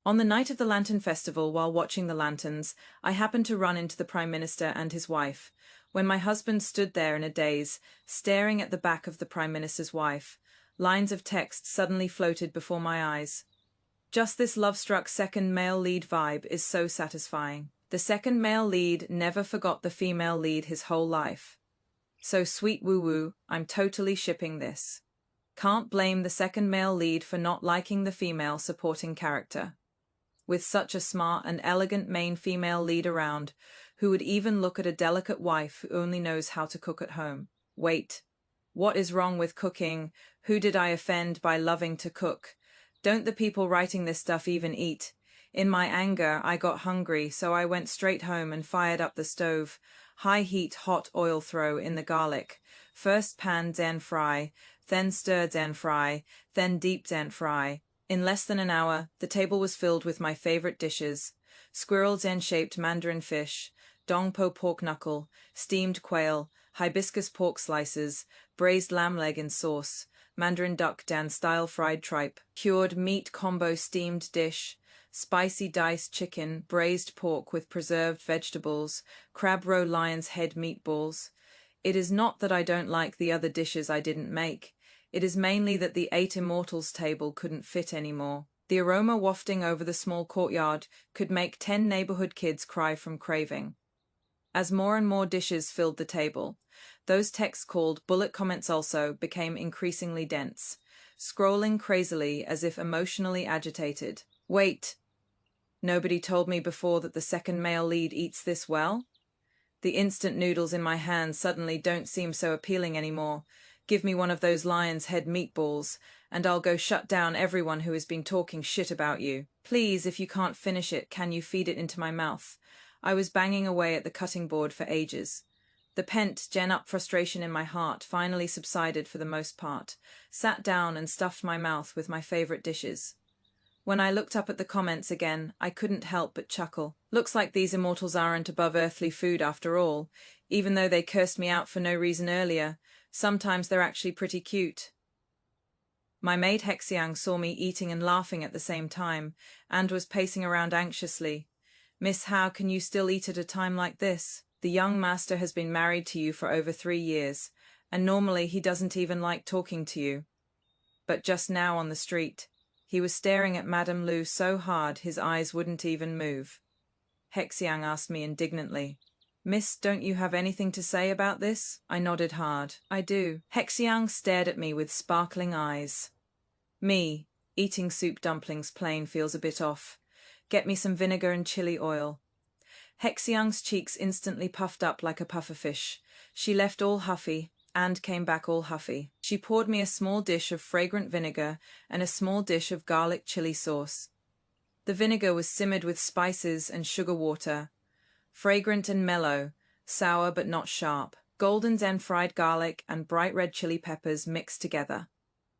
On the night of the Lantern Festival, while watching the lanterns, I happened to run into the Prime Minister and his wife. When my husband stood there in a daze, staring at the back of the Prime Minister's wife, lines of text suddenly floated before my eyes. Just this love-struck second male lead vibe is so satisfying. The second male lead never forgot the female lead his whole life. So sweet woo-woo, I'm totally shipping this. Can't blame the second male lead for not liking the female supporting character. With such a smart and elegant main female lead around, who would even look at a delicate wife who only knows how to cook at home. Wait, what is wrong with cooking? Who did I offend by loving to cook? Don't the people writing this stuff even eat? In my anger, I got hungry, so I went straight home and fired up the stove. High heat, hot oil throw in the garlic. First pan then fry, then stir then fry, then deep then fry. In less than an hour, the table was filled with my favorite dishes: squirrel den-shaped mandarin fish, dongpo pork knuckle, steamed quail, hibiscus pork slices, braised lamb leg in sauce, mandarin duck dan-style fried tripe, cured meat combo steamed dish, spicy diced chicken, braised pork with preserved vegetables, crab roe lion's head meatballs. It is not that I don't like the other dishes I didn't make. It is mainly that the 8 immortals table couldn't fit anymore. The aroma wafting over the small courtyard could make 10 neighborhood kids cry from craving. As more and more dishes filled the table, those texts called bullet comments also became increasingly dense, scrolling crazily as if emotionally agitated. Wait, nobody told me before that the second male lead eats this well? The instant noodles in my hands suddenly don't seem so appealing anymore. Give me one of those lion's head meatballs, and I'll go shut down everyone who has been talking shit about you. Please, if you can't finish it, can you feed it into my mouth? I was banging away at the cutting board for ages. The pent-up frustration in my heart finally subsided for the most part, sat down and stuffed my mouth with my favorite dishes. When I looked up at the comments again, I couldn't help but chuckle. Looks like these immortals aren't above earthly food after all, even though they cursed me out for no reason earlier. Sometimes they're actually pretty cute. My maid Hexiang saw me eating and laughing at the same time, and was pacing around anxiously. Miss, how can you still eat at a time like this? The young master has been married to you for over 3 years, and normally he doesn't even like talking to you. But just now on the street, he was staring at Madame Lu so hard his eyes wouldn't even move. Hexiang asked me indignantly, Miss, don't you have anything to say about this? I nodded hard. I do. Hexiang stared at me with sparkling eyes. Me, eating soup dumplings plain feels a bit off. Get me some vinegar and chili oil. Hexiang's cheeks instantly puffed up like a pufferfish. She left all huffy, and came back all huffy. She poured me a small dish of fragrant vinegar and a small dish of garlic chili sauce. The vinegar was simmered with spices and sugar water. Fragrant and mellow, sour but not sharp. Golden zen fried garlic and bright red chili peppers mixed together.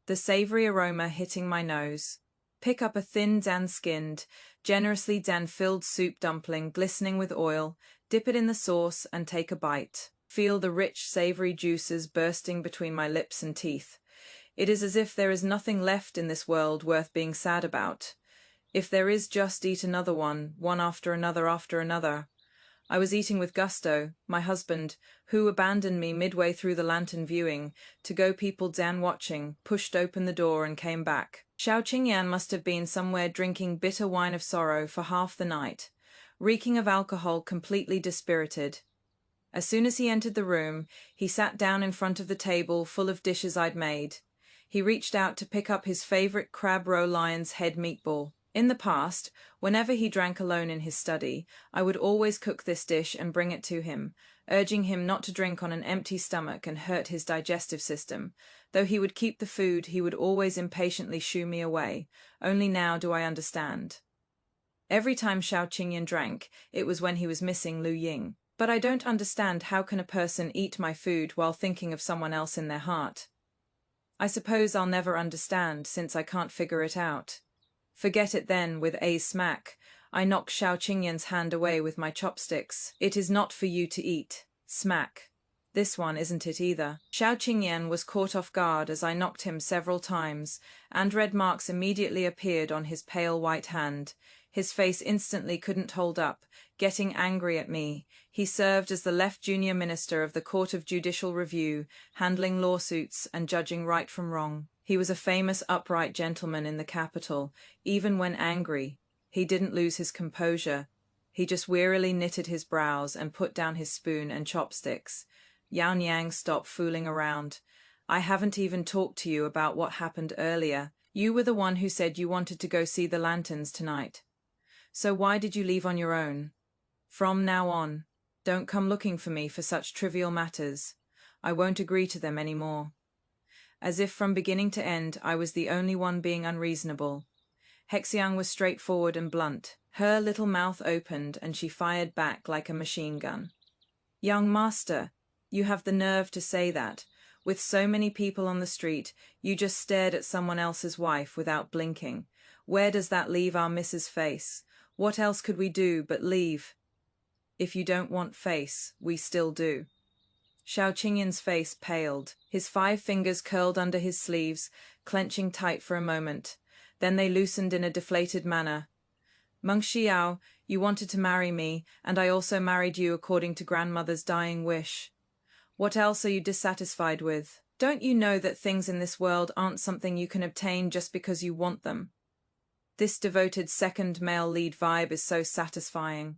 The savory aroma hitting my nose. Pick up a thin dan-skinned, generously dan-filled soup dumpling glistening with oil, dip it in the sauce and take a bite. Feel the rich, savory juices bursting between my lips and teeth. It is as if there is nothing left in this world worth being sad about. If there is, just eat another one after another after another. I was eating with gusto. My husband, who abandoned me midway through the lantern viewing to go people dan watching, pushed open the door and came back. Xiao Qingyan must have been somewhere drinking bitter wine of sorrow for half the night, reeking of alcohol, completely dispirited. As soon as he entered the room, he sat down in front of the table full of dishes I'd made. He reached out to pick up his favorite crab roe lion's head meatball. In the past, whenever he drank alone in his study, I would always cook this dish and bring it to him, urging him not to drink on an empty stomach and hurt his digestive system. Though he would keep the food, he would always impatiently shoo me away. Only now do I understand. Every time Xiao Qingyan drank, it was when he was missing Lu Ying. But I don't understand, how can a person eat my food while thinking of someone else in their heart? I suppose I'll never understand, since I can't figure it out. Forget it then. With a smack, I knock Xiao Qingyan's hand away with my chopsticks. It is not for you to eat. Smack. This one isn't it either. Xiao Qingyan was caught off guard as I knocked him several times, and red marks immediately appeared on his pale white hand. His face instantly couldn't hold up, getting angry at me. He served as the left junior minister of the Court of Judicial Review, handling lawsuits and judging right from wrong. He was a famous upright gentleman in the capital. Even when angry, he didn't lose his composure. He just wearily knitted his brows and put down his spoon and chopsticks. Yan Yang, stop fooling around. I haven't even talked to you about what happened earlier. You were the one who said you wanted to go see the lanterns tonight. So why did you leave on your own? From now on, don't come looking for me for such trivial matters. I won't agree to them anymore. As if from beginning to end I was the only one being unreasonable. Hexiang was straightforward and blunt. Her little mouth opened and she fired back like a machine gun. Young master, you have the nerve to say that. With so many people on the street, you just stared at someone else's wife without blinking. Where does that leave our Mrs. Face? What else could we do but leave? If you don't want face, we still do. Xiao Qingyan's face paled. His 5 fingers curled under his sleeves, clenching tight for a moment. Then they loosened in a deflated manner. Meng Xiao, you wanted to marry me, and I also married you according to grandmother's dying wish. What else are you dissatisfied with? Don't you know that things in this world aren't something you can obtain just because you want them? This devoted second male lead vibe is so satisfying.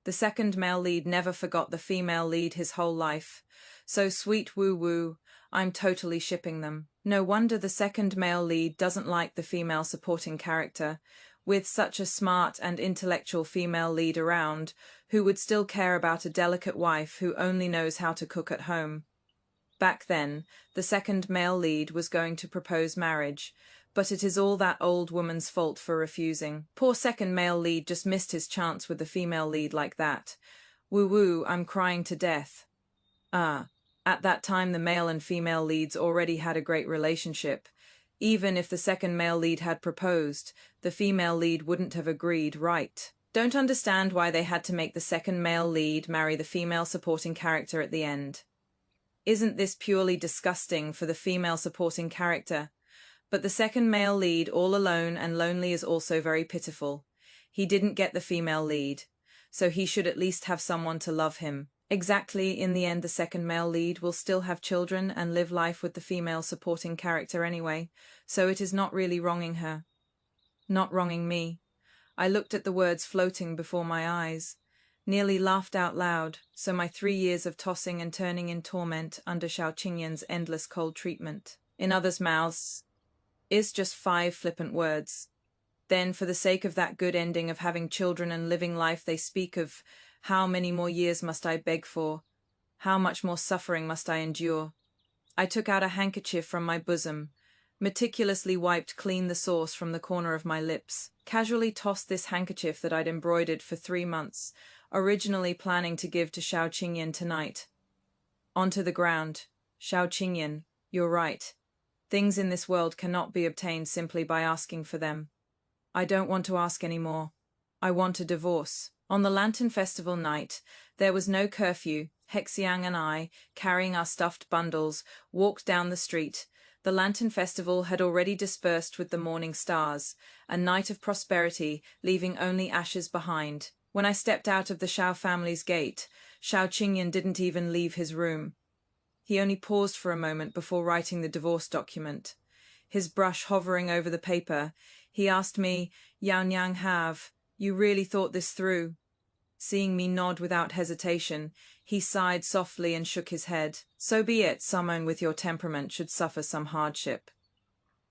The second male lead never forgot the female lead his whole life. So sweet woo-woo, I'm totally shipping them. No wonder the second male lead doesn't like the female supporting character. With such a smart and intellectual female lead around, who would still care about a delicate wife who only knows how to cook at home. Back then, the second male lead was going to propose marriage, but it is all that old woman's fault for refusing. Poor second male lead just missed his chance with the female lead like that. Woo-woo, I'm crying to death. At that time the male and female leads already had a great relationship. Even if the second male lead had proposed, the female lead wouldn't have agreed, right? Don't understand why they had to make the second male lead marry the female supporting character at the end. Isn't this purely disgusting for the female supporting character? But the second male lead, all alone and lonely, is also very pitiful. He didn't get the female lead, so he should at least have someone to love him. Exactly, in the end the second male lead will still have children and live life with the female supporting character anyway, so it is not really wronging her. Not wronging me. I looked at the words floating before my eyes, nearly laughed out loud, so my 3 years of tossing and turning in torment under Xiao Qingyan's endless cold treatment, in others' mouths, is just 5 flippant words. Then, for the sake of that good ending of having children and living life, they speak of how many more years must I beg for? How much more suffering must I endure? I took out a handkerchief from my bosom, meticulously wiped clean the sauce from the corner of my lips, casually tossed this handkerchief that I'd embroidered for 3 months, originally planning to give to Xiao Qingyan tonight. Onto the ground. Xiao Qingyan, you're right. Things in this world cannot be obtained simply by asking for them. I don't want to ask anymore. I want a divorce. On the Lantern Festival night, there was no curfew. Hexiang and I, carrying our stuffed bundles, walked down the street. The Lantern Festival had already dispersed with the morning stars, a night of prosperity, leaving only ashes behind. When I stepped out of the Xiao family's gate, Xiao Qingyan didn't even leave his room. He only paused for a moment before writing the divorce document. His brush hovering over the paper, he asked me, "Yao Nyang, have you really thought this through?" Seeing me nod without hesitation, he sighed softly and shook his head. "So be it, someone with your temperament should suffer some hardship.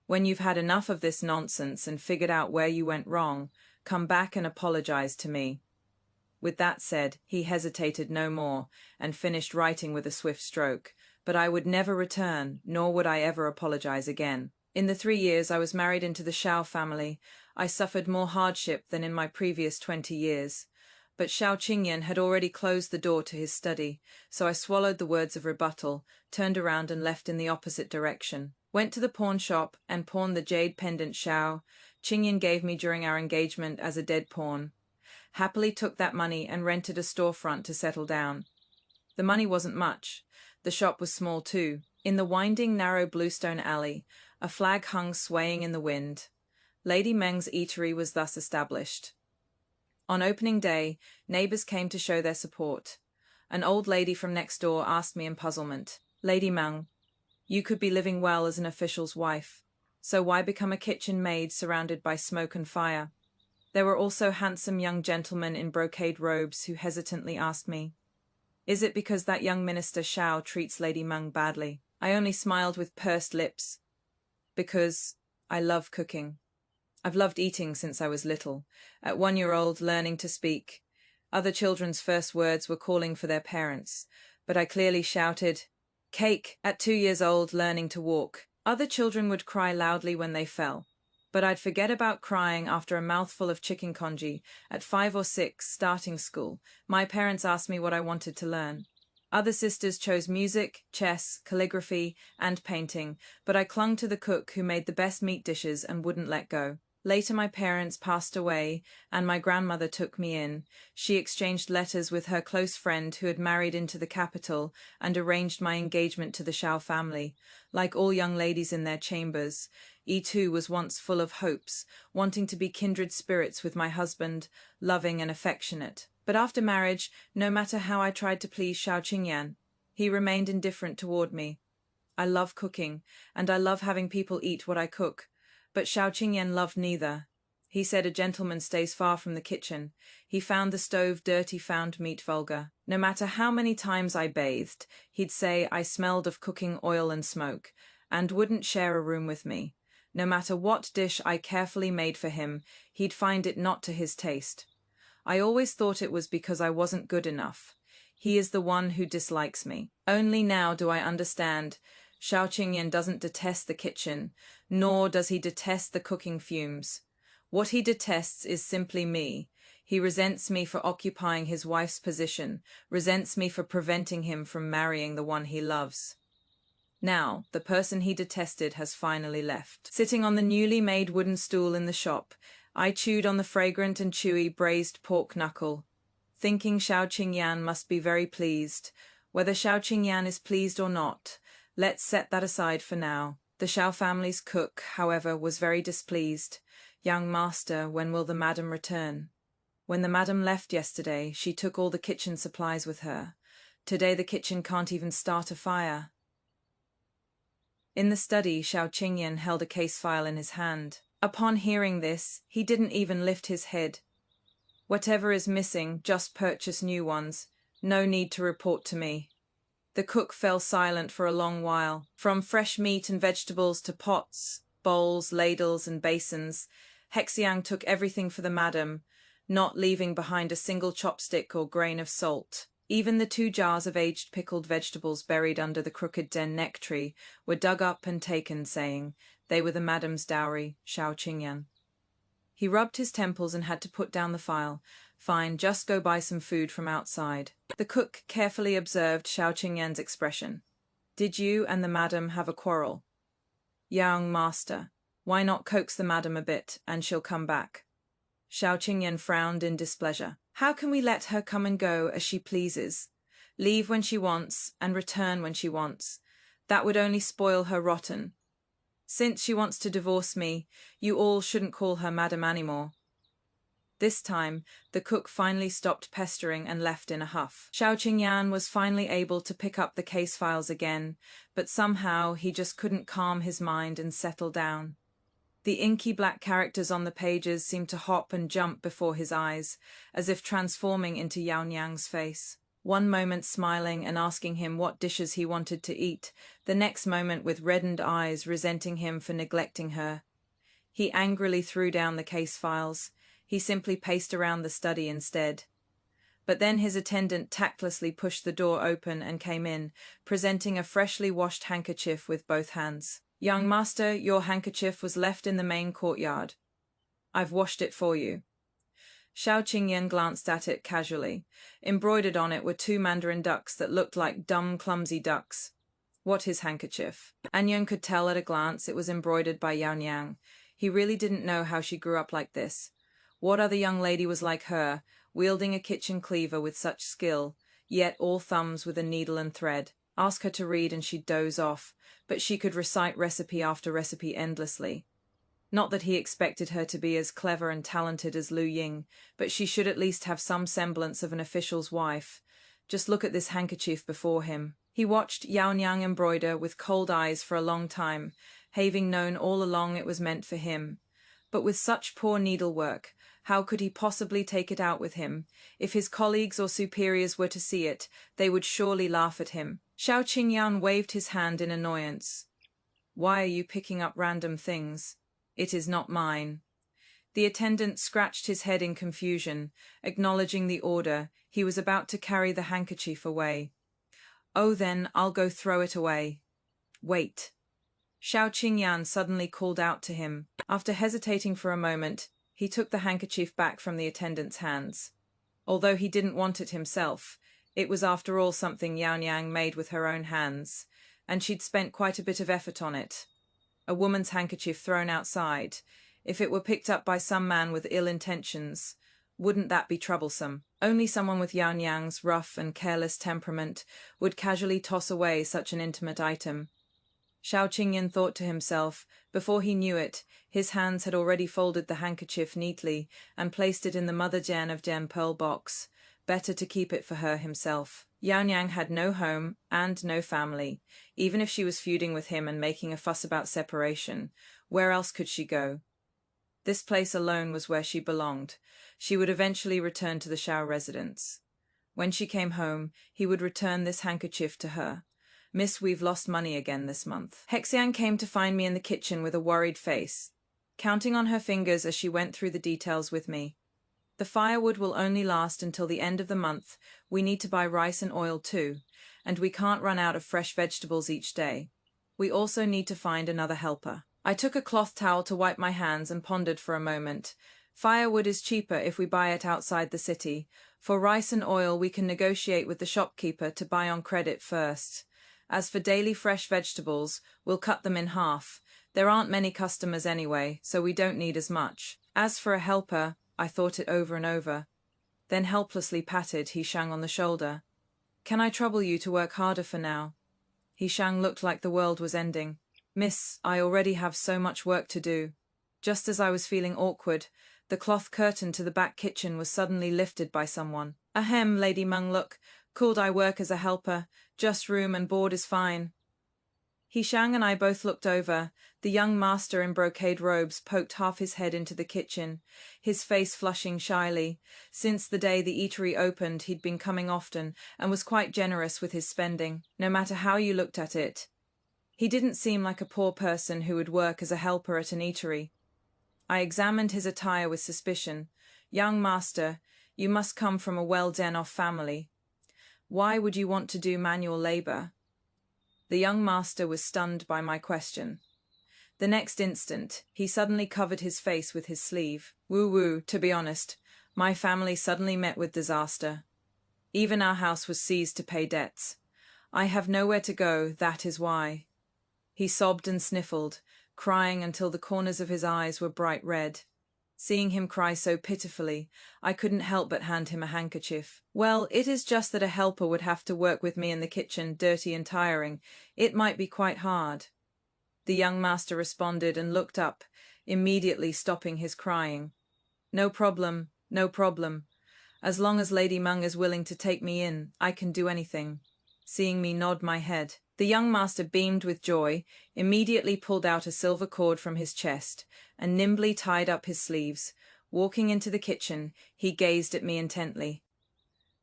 When you've had enough of this nonsense and figured out where you went wrong, come back and apologize to me." With that said, he hesitated no more, and finished writing with a swift stroke. But I would never return, nor would I ever apologize again. In the 3 years I was married into the Xiao family, I suffered more hardship than in my previous 20 years. But Xiao Qingyan had already closed the door to his study, so I swallowed the words of rebuttal, turned around and left in the opposite direction. Went to the pawn shop and pawned the jade pendant Xiao Qingyan gave me during our engagement as a dead pawn. Happily took that money and rented a storefront to settle down. The money wasn't much. The shop was small too. In the winding, narrow bluestone alley, a flag hung swaying in the wind. Lady Meng's eatery was thus established. On opening day, neighbors came to show their support. An old lady from next door asked me in puzzlement, "Lady Meng, you could be living well as an official's wife, so why become a kitchen maid surrounded by smoke and fire?" There were also handsome young gentlemen in brocade robes who hesitantly asked me, "Is it because that young minister Shao treats Lady Meng badly?" I only smiled with pursed lips. Because I love cooking. I've loved eating since I was little. At 1 year old, learning to speak. Other children's first words were calling for their parents, but I clearly shouted, "Cake!" At 2 years old, learning to walk. Other children would cry loudly when they fell, but I'd forget about crying after a mouthful of chicken congee. At 5 or 6, starting school, my parents asked me what I wanted to learn. Other sisters chose music, chess, calligraphy, and painting, but I clung to the cook who made the best meat dishes and wouldn't let go. Later my parents passed away, and my grandmother took me in. She exchanged letters with her close friend who had married into the capital and arranged my engagement to the Shao family. Like all young ladies in their chambers, too was once full of hopes, wanting to be kindred spirits with my husband, loving and affectionate. But after marriage, no matter how I tried to please Shao Qingyan, he remained indifferent toward me. I love cooking, and I love having people eat what I cook, but Shao Qingyan loved neither. He said a gentleman stays far from the kitchen. He found the stove dirty, found meat vulgar. No matter how many times I bathed, he'd say I smelled of cooking oil and smoke, and wouldn't share a room with me. No matter what dish I carefully made for him, he'd find it not to his taste. I always thought it was because I wasn't good enough. He is the one who dislikes me. Only now do I understand. Shao Qingyan doesn't detest the kitchen, nor does he detest the cooking fumes. What he detests is simply me. He resents me for occupying his wife's position, resents me for preventing him from marrying the one he loves. Now, the person he detested has finally left. Sitting on the newly made wooden stool in the shop, I chewed on the fragrant and chewy braised pork knuckle, thinking Shao Qingyan must be very pleased. Whether Shao Qingyan is pleased or not, let's set that aside for now. The Shao family's cook, however, was very displeased. "Young master, when will the madam return?" "When the madam left yesterday, she took all the kitchen supplies with her. Today the kitchen can't even start a fire." In the study, Shao Qingyan held a case file in his hand. Upon hearing this, he didn't even lift his head. "Whatever is missing, just purchase new ones. No need to report to me." The cook fell silent for a long while. From fresh meat and vegetables to pots, bowls, ladles, and basins, Hexiang took everything for the madam, not leaving behind a single chopstick or grain of salt. Even the 2 jars of aged pickled vegetables buried under the crooked den neck tree were dug up and taken, saying they were the madam's dowry, Shao Qingyan. He rubbed his temples and had to put down the file. "Fine, just go buy some food from outside." The cook carefully observed Shao Qingyan's expression. "Did you and the madam have a quarrel?" "Young master, why not coax the madam a bit, and she'll come back?" Shao Qingyan frowned in displeasure. "How can we let her come and go as she pleases? Leave when she wants, and return when she wants. That would only spoil her rotten. Since she wants to divorce me, you all shouldn't call her madam anymore." This time, the cook finally stopped pestering and left in a huff. Shao Qingyan was finally able to pick up the case files again, but somehow he just couldn't calm his mind and settle down. The inky black characters on the pages seemed to hop and jump before his eyes, as if transforming into Yao Niang's face. One moment smiling and asking him what dishes he wanted to eat, the next moment with reddened eyes resenting him for neglecting her. He angrily threw down the case files. He simply paced around the study instead. But then his attendant tactlessly pushed the door open and came in, presenting a freshly washed handkerchief with both hands. "Young master, your handkerchief was left in the main courtyard. I've washed it for you." Shao Qingyan glanced at it casually. Embroidered on it were 2 mandarin ducks that looked like dumb, clumsy ducks. What, his handkerchief? Anyone could tell at a glance it was embroidered by Yao Niang. He really didn't know how she grew up like this. What other young lady was like her, wielding a kitchen cleaver with such skill, yet all thumbs with a needle and thread? Ask her to read and she'd doze off, but she could recite recipe after recipe endlessly. Not that he expected her to be as clever and talented as Lu Ying, but she should at least have some semblance of an official's wife. Just look at this handkerchief before him. He watched Yao Niang embroider with cold eyes for a long time, having known all along it was meant for him. But with such poor needlework, how could he possibly take it out with him? If his colleagues or superiors were to see it, they would surely laugh at him. Xiao Qingyan waved his hand in annoyance. Why are you picking up random things? It is not mine. The attendant scratched his head in confusion, acknowledging the order. He was about to carry the handkerchief away. Oh, then I'll go throw it away. Wait. Xiao Qingyan suddenly called out to him. After hesitating for a moment, he took the handkerchief back from the attendant's hands. Although he didn't want it himself, it was after all something Yao Niang made with her own hands, and she'd spent quite a bit of effort on it. A woman's handkerchief thrown outside, if it were picked up by some man with ill intentions, wouldn't that be troublesome? Only someone with Yao Niang's rough and careless temperament would casually toss away such an intimate item. Xiao Qingyan thought to himself. Before he knew it, his hands had already folded the handkerchief neatly and placed it in the mother Jen of Jen pearl box. Better to keep it for her himself. Yao Niang had no home and no family. Even if she was feuding with him and making a fuss about separation, where else could she go? This place alone was where she belonged. She would eventually return to the Shao residence. When she came home, he would return this handkerchief to her. Miss, we've lost money again this month. Hexiang came to find me in the kitchen with a worried face, counting on her fingers as she went through the details with me. The firewood will only last until the end of the month. We need to buy rice and oil too, and we can't run out of fresh vegetables each day. We also need to find another helper. I took a cloth towel to wipe my hands and pondered for a moment. Firewood is cheaper if we buy it outside the city. For rice and oil we can negotiate with the shopkeeper to buy on credit first. As for daily fresh vegetables, we'll cut them in half. There aren't many customers anyway, so we don't need as much. As for a helper, I thought it over and over. Then helplessly patted Hishang on the shoulder. Can I trouble you to work harder for now? Hishang looked like the world was ending. Miss, I already have so much work to do. Just as I was feeling awkward, the cloth curtain to the back kitchen was suddenly lifted by someone. Ahem, Lady Meng, look. Could I work as a helper? Just room and board is fine. Hishang and I both looked over. The young master in brocade robes poked half his head into the kitchen, his face flushing shyly. Since the day the eatery opened, he'd been coming often and was quite generous with his spending, no matter how you looked at it. He didn't seem like a poor person who would work as a helper at an eatery. I examined his attire with suspicion. Young master, you must come from a well-den-off family. Why would you want to do manual labor? The young master was stunned by my question. The next instant, he suddenly covered his face with his sleeve. Woo-woo, to be honest, my family suddenly met with disaster. Even our house was seized to pay debts. I have nowhere to go, that is why. He sobbed and sniffled, crying until the corners of his eyes were bright red. Seeing him cry so pitifully, I couldn't help but hand him a handkerchief. Well, it is just that a helper would have to work with me in the kitchen, dirty and tiring. It might be quite hard. The young master responded and looked up, immediately stopping his crying. No problem, no problem. As long as Lady Meng is willing to take me in, I can do anything. Seeing me nod my head, the young master beamed with joy, immediately pulled out a silver cord from his chest, and nimbly tied up his sleeves. Walking into the kitchen, he gazed at me intently.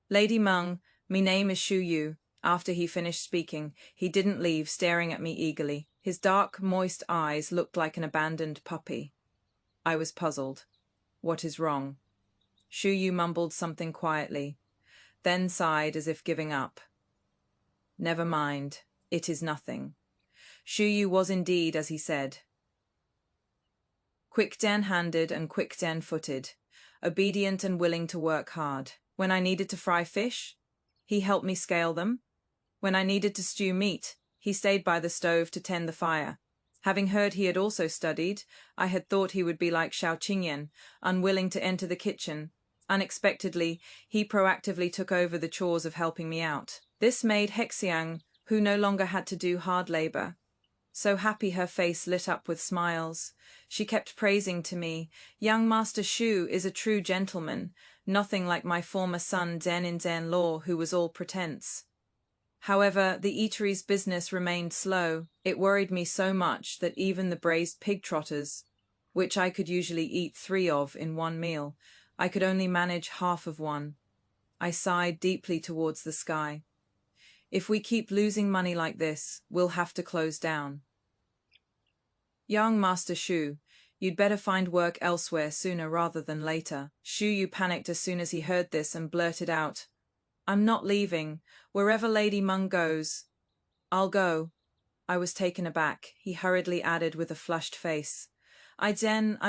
Lady Meng, me name is Shu Yu. After he finished speaking, he didn't leave, staring at me eagerly. His dark, moist eyes looked like an abandoned puppy. I was puzzled. What is wrong? Shu Yu mumbled something quietly, then sighed as if giving up. Never mind. It is nothing. Shu Yu was indeed, as he said, quick-den-handed and quick-den-footed, obedient and willing to work hard. When I needed to fry fish, he helped me scale them. When I needed to stew meat, he stayed by the stove to tend the fire. Having heard he had also studied, I had thought he would be like Xiao Qingyan, unwilling to enter the kitchen. Unexpectedly, he proactively took over the chores of helping me out. This made Hexiang, who no longer had to do hard labor. So happy her face lit up with smiles. She kept praising to me, "Young Master Shu is a true gentleman, nothing like my former son Zen-in-Zen-law, who was all pretense." However, the eatery's business remained slow. It worried me so much that even the braised pig trotters, which I could usually eat 3 of in one meal, I could only manage half of one. I sighed deeply towards the sky. If we keep losing money like this, we'll have to close down. "Young Master Shu, you'd better find work elsewhere sooner rather than later." Shu Yu panicked as soon as he heard this and blurted out, "I'm not leaving. Wherever Lady Meng goes, I'll go." I was taken aback. He hurriedly added with a flushed face, I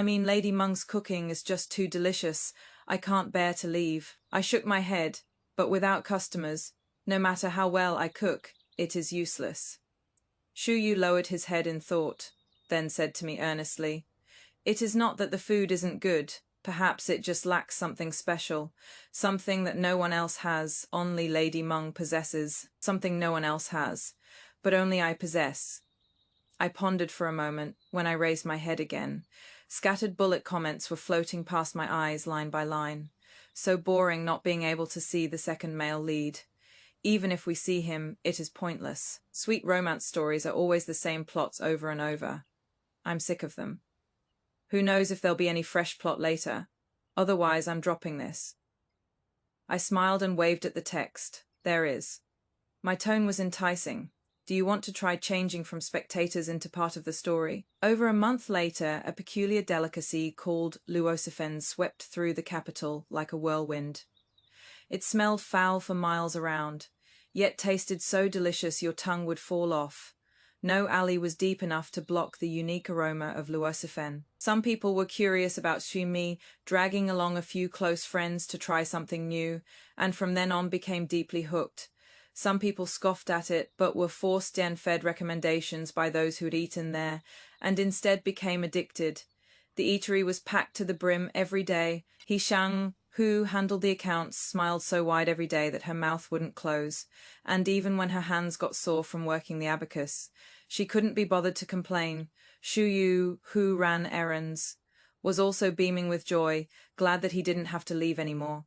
mean Lady Meng's cooking is just too delicious. I can't bear to leave." I shook my head, but without customers, no matter how well I cook, it is useless. Shu Yu lowered his head in thought, then said to me earnestly, "It is not that the food isn't good. Perhaps it just lacks something special, something that no one else has, only Lady Meng possesses, something no one else has, but only I possess." I pondered for a moment. When I raised my head again, scattered bullet comments were floating past my eyes line by line. So boring not being able to see the second male lead. Even if we see him, it is pointless. Sweet romance stories are always the same plots over and over. I'm sick of them. Who knows if there'll be any fresh plot later? Otherwise, I'm dropping this. I smiled and waved at the text. There is. My tone was enticing. Do you want to try changing from spectators into part of the story? Over a month later, a peculiar delicacy called luocifen swept through the capital like a whirlwind. It smelled foul for miles around, yet tasted so delicious your tongue would fall off. No alley was deep enough to block the unique aroma of luocifen. Some people were curious about Xumi, dragging along a few close friends to try something new, and from then on became deeply hooked. Some people scoffed at it, but were forced and fed recommendations by those who had eaten there, and instead became addicted. The eatery was packed to the brim every day. Hishang, who handled the accounts, smiled so wide every day that her mouth wouldn't close, and even when her hands got sore from working the abacus, she couldn't be bothered to complain. Shu Yu, who ran errands, was also beaming with joy, glad that he didn't have to leave anymore.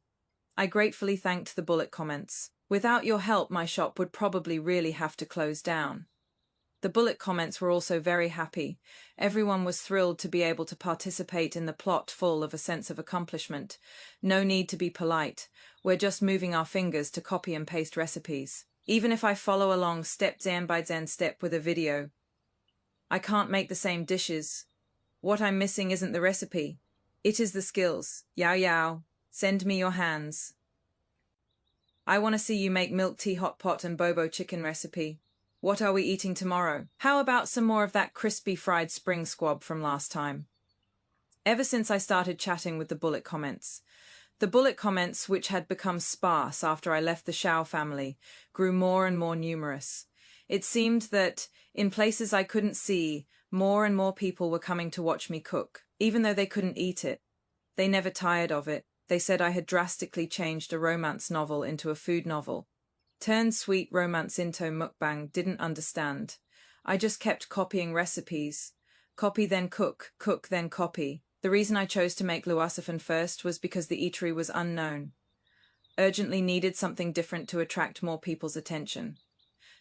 I gratefully thanked the bullet comments. "Without your help, my shop would probably really have to close down." The bullet comments were also very happy. Everyone was thrilled to be able to participate in the plot, full of a sense of accomplishment. No need to be polite. We're just moving our fingers to copy and paste recipes. Even if I follow along step by step with a video, I can't make the same dishes. What I'm missing isn't the recipe. It is the skills. Yao yao, send me your hands. I want to see you make milk tea hot pot and bobo chicken recipe. What are we eating tomorrow? How about some more of that crispy fried spring squab from last time? Ever since I started chatting with the bullet comments, which had become sparse after I left the Shao family, grew more and more numerous. It seemed that, in places I couldn't see, more and more people were coming to watch me cook, even though they couldn't eat it. They never tired of it. They said I had drastically changed a romance novel into a food novel. Turned sweet romance into mukbang didn't understand. I just kept copying recipes. Copy then cook, cook then copy. The reason I chose to make luocifen first was because the eatery was unknown. Urgently needed something different to attract more people's attention.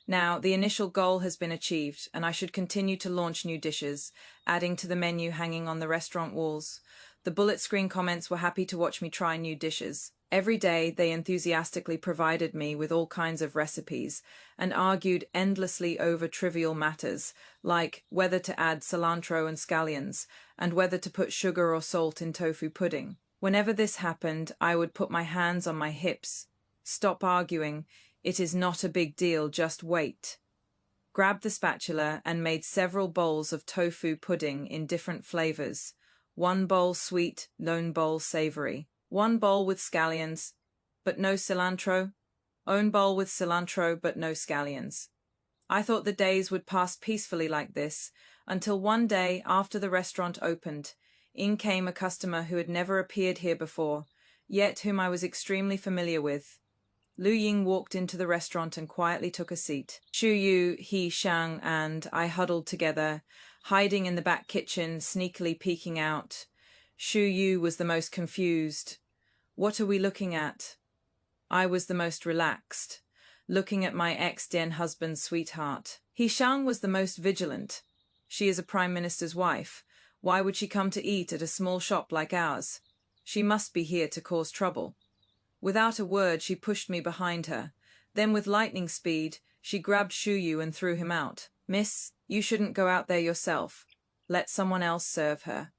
Now, the initial goal has been achieved, and I should continue to launch new dishes, adding to the menu hanging on the restaurant walls. The bullet screen comments were happy to watch me try new dishes. Every day, they enthusiastically provided me with all kinds of recipes and argued endlessly over trivial matters, like whether to add cilantro and scallions, and whether to put sugar or salt in tofu pudding. Whenever this happened, I would put my hands on my hips. Stop arguing. It is not a big deal, just wait. Grabbed the spatula and made several bowls of tofu pudding in different flavors. One bowl sweet, one bowl savory. One bowl with scallions, but no cilantro. Own bowl with cilantro, but no scallions. I thought the days would pass peacefully like this, until one day, after the restaurant opened, in came a customer who had never appeared here before, yet whom I was extremely familiar with. Lu Ying walked into the restaurant and quietly took a seat. Shu Yu, He Shang, and I huddled together, hiding in the back kitchen, sneakily peeking out. Shu Yu was the most confused. What are we looking at? I was the most relaxed, looking at my ex-den husband's sweetheart. He Shang was the most vigilant. She is a prime minister's wife. Why would she come to eat at a small shop like ours? She must be here to cause trouble. Without a word, she pushed me behind her. Then with lightning speed, she grabbed Shu Yu and threw him out. Miss, you shouldn't go out there yourself. Let someone else serve her.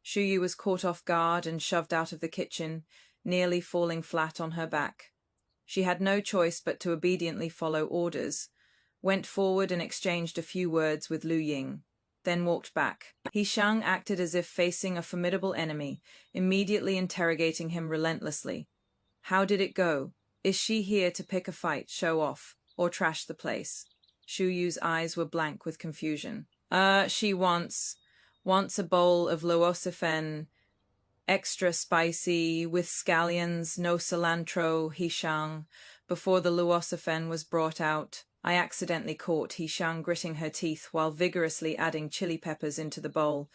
Shu Yu was caught off guard and shoved out of the kitchen, nearly falling flat on her back. She had no choice but to obediently follow orders, went forward and exchanged a few words with Lu Ying, then walked back. He Shang acted as if facing a formidable enemy, immediately interrogating him relentlessly. How did it go? Is she here to pick a fight, show off, or trash the place? Shu Yu's eyes were blank with confusion. She wants a bowl of luocifen, extra spicy, with scallions, no cilantro, He Shang. Before the luocifen was brought out, I accidentally caught He Shang gritting her teeth while vigorously adding chili peppers into the bowl.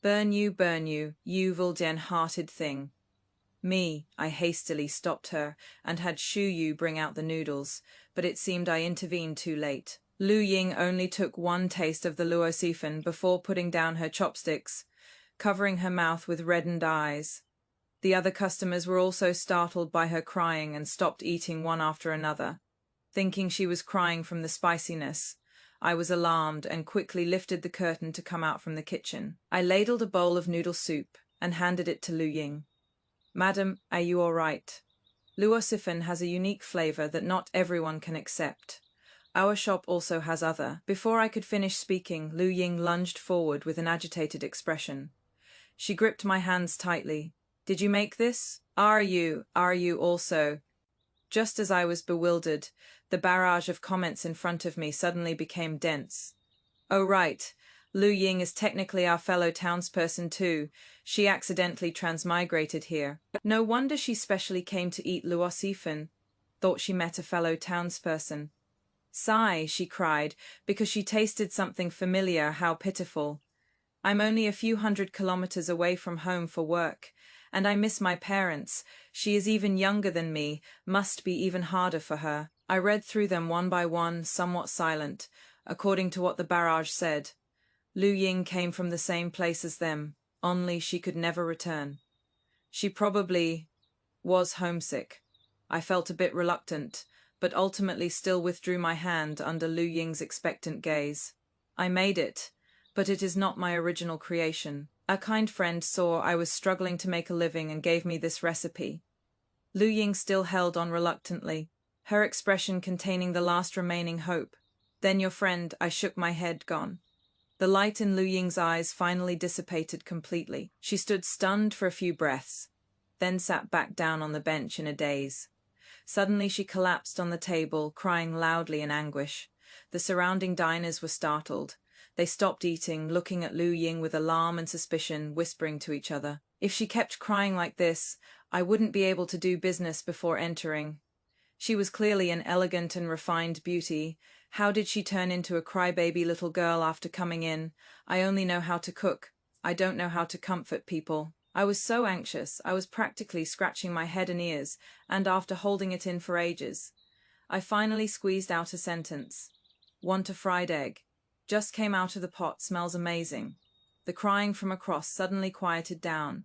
Burn you, evil den-hearted thing. I hastily stopped her and had Shu Yu bring out the noodles, but it seemed I intervened too late. Lu Ying only took one taste of the luocifen before putting down her chopsticks, covering her mouth with reddened eyes. The other customers were also startled by her crying and stopped eating one after another. Thinking she was crying from the spiciness, I was alarmed and quickly lifted the curtain to come out from the kitchen. I ladled a bowl of noodle soup and handed it to Lu Ying. Madam, are you all right? Luocifen has a unique flavor that not everyone can accept. Our shop also has other. Before I could finish speaking, Lu Ying lunged forward with an agitated expression. She gripped my hands tightly. Did you make this? Are you also? Just as I was bewildered, the barrage of comments in front of me suddenly became dense. Oh, right. Lu Ying is technically our fellow townsperson too. She accidentally transmigrated here. No wonder she specially came to eat luocifen. Thought she met a fellow townsperson. Sigh, she cried, because she tasted something familiar. How pitiful. I'm only a few 100 kilometers away from home for work, and I miss my parents. She is even younger than me, must be even harder for her. I read through them one by one, somewhat silent, according to what the barrage said. Lu Ying came from the same place as them, only she could never return. She probably was homesick. I felt a bit reluctant, but ultimately still withdrew my hand under Lu Ying's expectant gaze. I made it, but it is not my original creation. A kind friend saw I was struggling to make a living and gave me this recipe. Lu Ying still held on reluctantly, her expression containing the last remaining hope. Then your friend, I shook my head, gone. The light in Lu Ying's eyes finally dissipated completely. She stood stunned for a few breaths, then sat back down on the bench in a daze. Suddenly she collapsed on the table, crying loudly in anguish. The surrounding diners were startled. They stopped eating, looking at Lu Ying with alarm and suspicion, whispering to each other. If she kept crying like this, I wouldn't be able to do business before entering. She was clearly an elegant and refined beauty. How did she turn into a crybaby little girl after coming in? I only know how to cook. I don't know how to comfort people. I was so anxious, I was practically scratching my head and ears, and after holding it in for ages, I finally squeezed out a sentence. Want a fried egg. Just came out of the pot, smells amazing. The crying from across suddenly quieted down.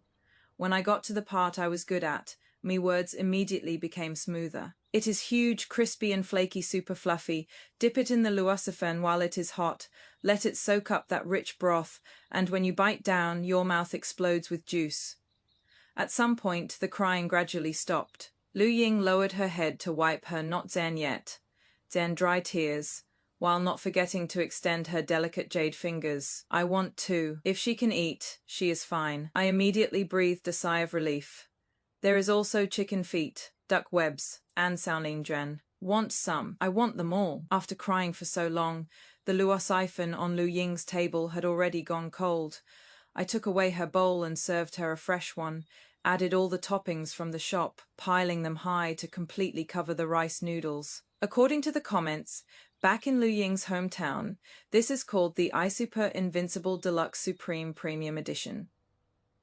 When I got to the part I was good at, me words immediately became smoother. It is huge, crispy and flaky, super fluffy. Dip it in the luocifen while it is hot. Let it soak up that rich broth, and when you bite down, your mouth explodes with juice. At some point, the crying gradually stopped. Lu Ying lowered her head to wipe her not Zen yet, Zen dry tears, while not forgetting to extend her delicate jade fingers. I want to. If she can eat, she is fine. I immediately breathed a sigh of relief. There is also chicken feet, duck webs, and saolinjuan. Want some? I want them all. After crying for so long, the luocifen on Lu Ying's table had already gone cold. I took away her bowl and served her a fresh one, added all the toppings from the shop, piling them high to completely cover the rice noodles. According to the comments, back in Lu Ying's hometown, this is called the iSuper Invincible Deluxe Supreme Premium Edition.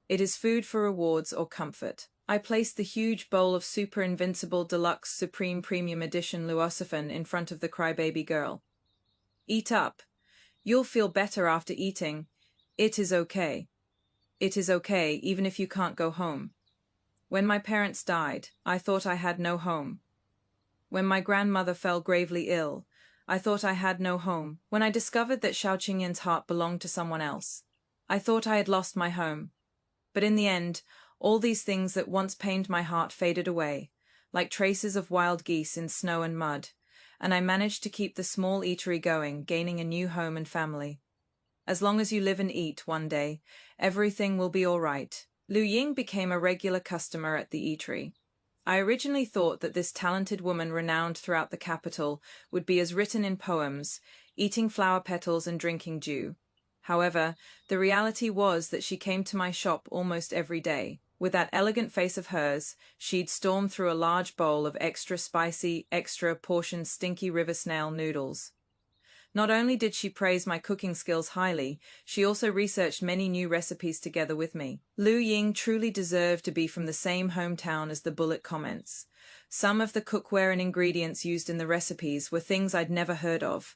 It is food for rewards or comfort. I placed the huge bowl of Super Invincible Deluxe Supreme Premium Edition Luosiphon in front of the crybaby girl. Eat up. You'll feel better after eating. It is okay. It is okay, even if you can't go home. When my parents died, I thought I had no home. When my grandmother fell gravely ill, I thought I had no home. When I discovered that Xiao Qingyan's heart belonged to someone else, I thought I had lost my home. But in the end, all these things that once pained my heart faded away, like traces of wild geese in snow and mud, and I managed to keep the small eatery going, gaining a new home and family. As long as you live and eat one day, everything will be all right. Lu Ying became a regular customer at the eatery. I originally thought that this talented woman renowned throughout the capital would be as written in poems, eating flower petals and drinking dew. However, the reality was that she came to my shop almost every day. With that elegant face of hers, she'd storm through a large bowl of extra spicy, extra portioned stinky river snail noodles. Not only did she praise my cooking skills highly, she also researched many new recipes together with me. Lu Ying truly deserved to be from the same hometown as the bullet comments. Some of the cookware and ingredients used in the recipes were things I'd never heard of.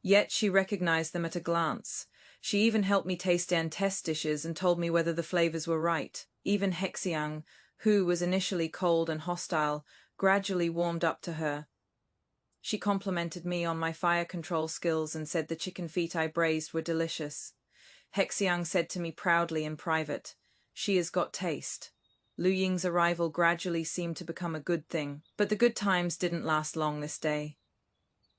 Yet she recognized them at a glance. She even helped me taste and test dishes and told me whether the flavors were right. Even Hexiang, who was initially cold and hostile, gradually warmed up to her. She complimented me on my fire control skills and said the chicken feet I braised were delicious. Hexiang said to me proudly in private, "She has got taste." Lu Ying's arrival gradually seemed to become a good thing, but the good times didn't last long this day.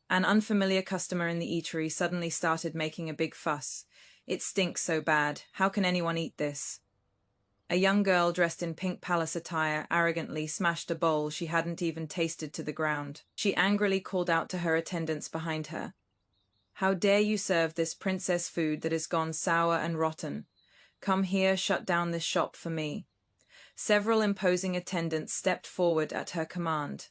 An unfamiliar customer in the eatery suddenly started making a big fuss. "It stinks so bad. How can anyone eat this?" A young girl dressed in pink palace attire arrogantly smashed a bowl she hadn't even tasted to the ground. She angrily called out to her attendants behind her, "How dare you serve this princess food that is gone sour and rotten? Come here, shut down this shop for me." Several imposing attendants stepped forward at her command.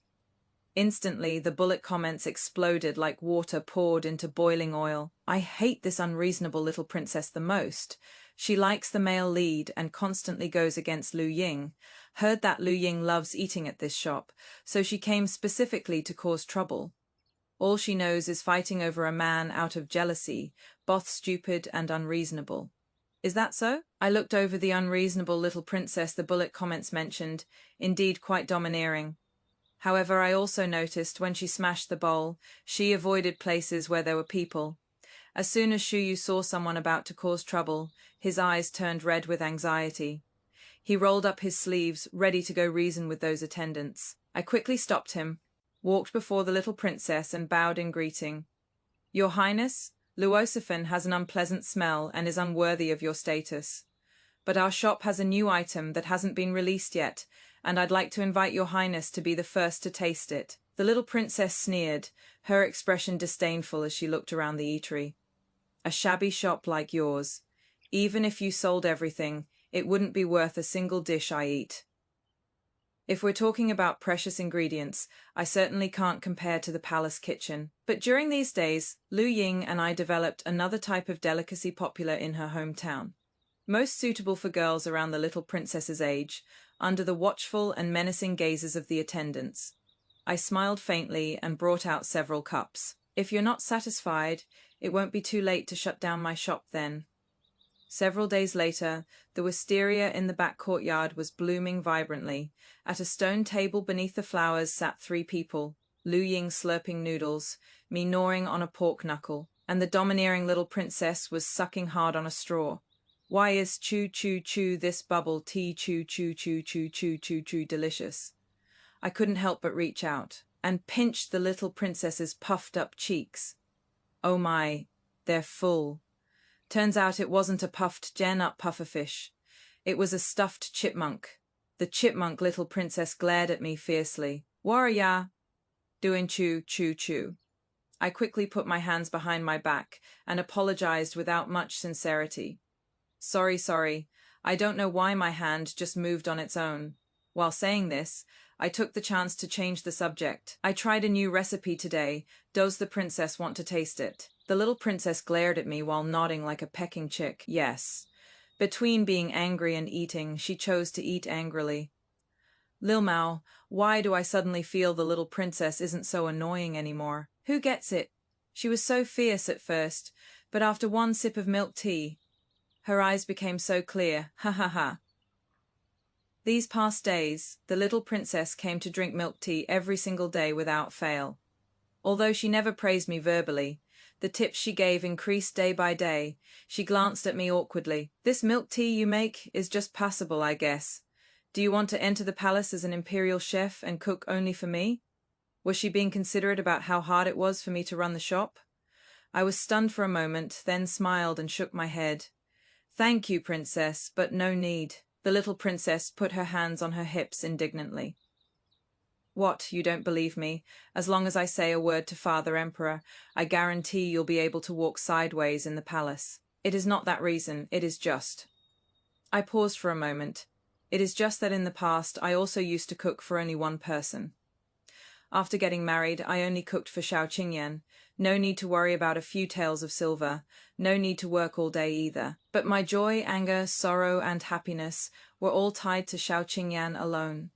Instantly, the bullet comments exploded like water poured into boiling oil. "I hate this unreasonable little princess the most. She likes the male lead and constantly goes against Lu Ying. Heard that Lu Ying loves eating at this shop, so she came specifically to cause trouble. All she knows is fighting over a man out of jealousy, both stupid and unreasonable." Is that so? I looked over the unreasonable little princess the bullet comments mentioned, indeed quite domineering. However, I also noticed when she smashed the bowl, she avoided places where there were people. As soon as Shuyu saw someone about to cause trouble, his eyes turned red with anxiety. He rolled up his sleeves, ready to go reason with those attendants. I quickly stopped him, walked before the little princess and bowed in greeting. "Your Highness, Luosiphon has an unpleasant smell and is unworthy of your status. But our shop has a new item that hasn't been released yet, and I'd like to invite your Highness to be the first to taste it." The little princess sneered, her expression disdainful as she looked around the eatery. "A shabby shop like yours. Even if you sold everything, it wouldn't be worth a single dish I eat. If we're talking about precious ingredients, I certainly can't compare to the palace kitchen." But during these days, Lu Ying and I developed another type of delicacy popular in her hometown, most suitable for girls around the little princess's age, under the watchful and menacing gazes of the attendants. I smiled faintly and brought out several cups. "If you're not satisfied, it won't be too late to shut down my shop then." Several days later, the wisteria in the back courtyard was blooming vibrantly. At a stone table beneath the flowers sat 3 people, Lu Ying slurping noodles, me gnawing on a pork knuckle, and the domineering little princess was sucking hard on a straw. "Why is chew this bubble tea chew delicious?" I couldn't help but reach out and pinched the little princess's puffed up cheeks. Oh my, they're full. Turns out it wasn't a puffed gen-up pufferfish. It was a stuffed chipmunk. The chipmunk little princess glared at me fiercely. "Warrior!" "Doing chew." I quickly put my hands behind my back and apologized without much sincerity. Sorry. I don't know why my hand just moved on its own. While saying this, I took the chance to change the subject. I tried a new recipe today. Does the princess want to taste it? The little princess glared at me while nodding like a pecking chick. Yes. Between being angry and eating, she chose to eat angrily. Lil Mao, why do I suddenly feel the little princess isn't so annoying anymore? Who gets it? She was so fierce at first, but after one sip of milk tea, her eyes became so clear. Ha ha ha. These past days, the little princess came to drink milk tea every single day without fail. Although she never praised me verbally, the tips she gave increased day by day. She glanced at me awkwardly. This milk tea you make is just passable, I guess. Do you want to enter the palace as an imperial chef and cook only for me? Was she being considerate about how hard it was for me to run the shop? I was stunned for a moment, then smiled and shook my head. Thank you, princess, but no need. The little princess put her hands on her hips indignantly. What, you don't believe me? As long as I say a word to Father Emperor, I guarantee you'll be able to walk sideways in the palace. It is not that reason, it is just. I paused for a moment. It is just that in the past I also used to cook for only one person. After getting married, I only cooked for Xiao Qingyan. No need to worry about a few taels of silver. No need to work all day either. But my joy, anger, sorrow, and happiness were all tied to Xiao Qingyan alone.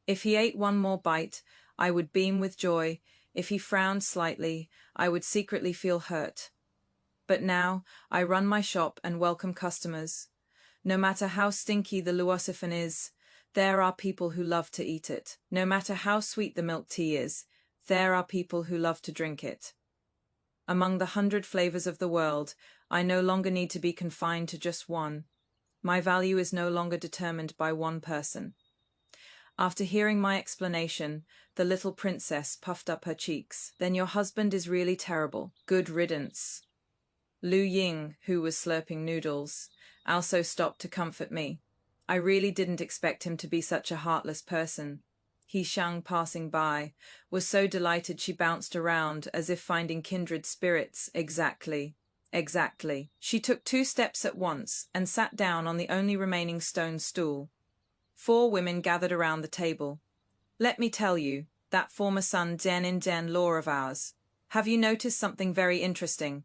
If he ate one more bite, I would beam with joy. If he frowned slightly, I would secretly feel hurt. But now, I run my shop and welcome customers. No matter how stinky the luocephone is, there are people who love to eat it. No matter how sweet the milk tea is, there are people who love to drink it. Among the 100 flavors of the world, I no longer need to be confined to just one. My value is no longer determined by one person. After hearing my explanation, the little princess puffed up her cheeks. Then your husband is really terrible. Good riddance. Lu Ying, who was slurping noodles, also stopped to comfort me. I really didn't expect him to be such a heartless person. He Shang, passing by, was so delighted she bounced around as if finding kindred spirits. Exactly. She took 2 steps at once and sat down on the only remaining stone stool. 4 women gathered around the table. Let me tell you, that former son Den in Den law of ours. Have you noticed something very interesting?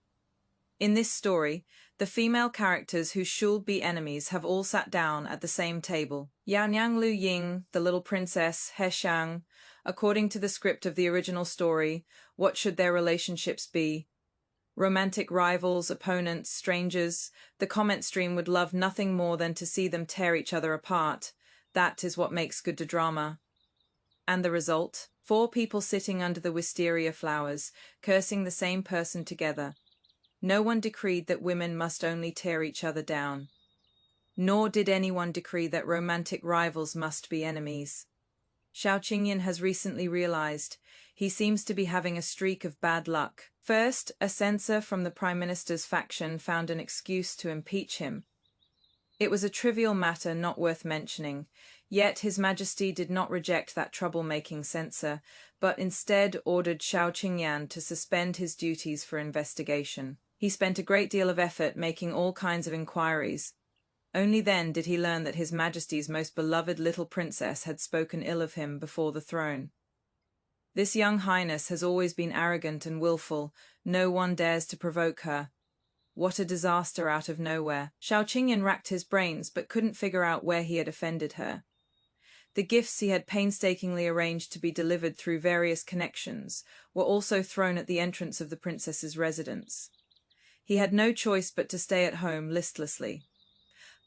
In this story, the female characters who should be enemies have all sat down at the same table. Yao Niang Lu Ying, the little princess, He Shang. According to the script of the original story, what should their relationships be? Romantic rivals, opponents, strangers. The comment stream would love nothing more than to see them tear each other apart. That is what makes good drama. And the result? 4 people sitting under the wisteria flowers, cursing the same person together. No one decreed that women must only tear each other down. Nor did anyone decree that romantic rivals must be enemies. Xiao Qingyan has recently realized he seems to be having a streak of bad luck. First, a censor from the Prime Minister's faction found an excuse to impeach him. It was a trivial matter not worth mentioning, yet His Majesty did not reject that troublemaking censor, but instead ordered Xiao Qingyan to suspend his duties for investigation. He spent a great deal of effort making all kinds of inquiries. Only then did he learn that His Majesty's most beloved little princess had spoken ill of him before the throne. This young highness has always been arrogant and willful. No one dares to provoke her. What a disaster out of nowhere. Xiao Qingyan racked his brains but couldn't figure out where he had offended her. The gifts he had painstakingly arranged to be delivered through various connections were also thrown at the entrance of the princess's residence. He had no choice but to stay at home listlessly.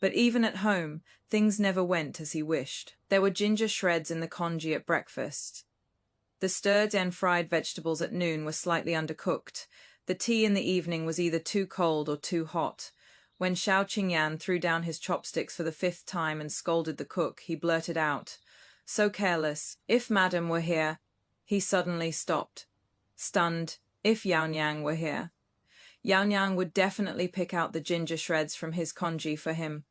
But even at home, things never went as he wished. There were ginger shreds in the congee at breakfast. The stirred and fried vegetables at noon were slightly undercooked. The tea in the evening was either too cold or too hot. When Xiao Qingyan threw down his chopsticks for the 5th time and scolded the cook, he blurted out, so careless, if Madam were here. He suddenly stopped, stunned. If Yao Niang were here. Yao Niang would definitely pick out the ginger shreds from his congee for him.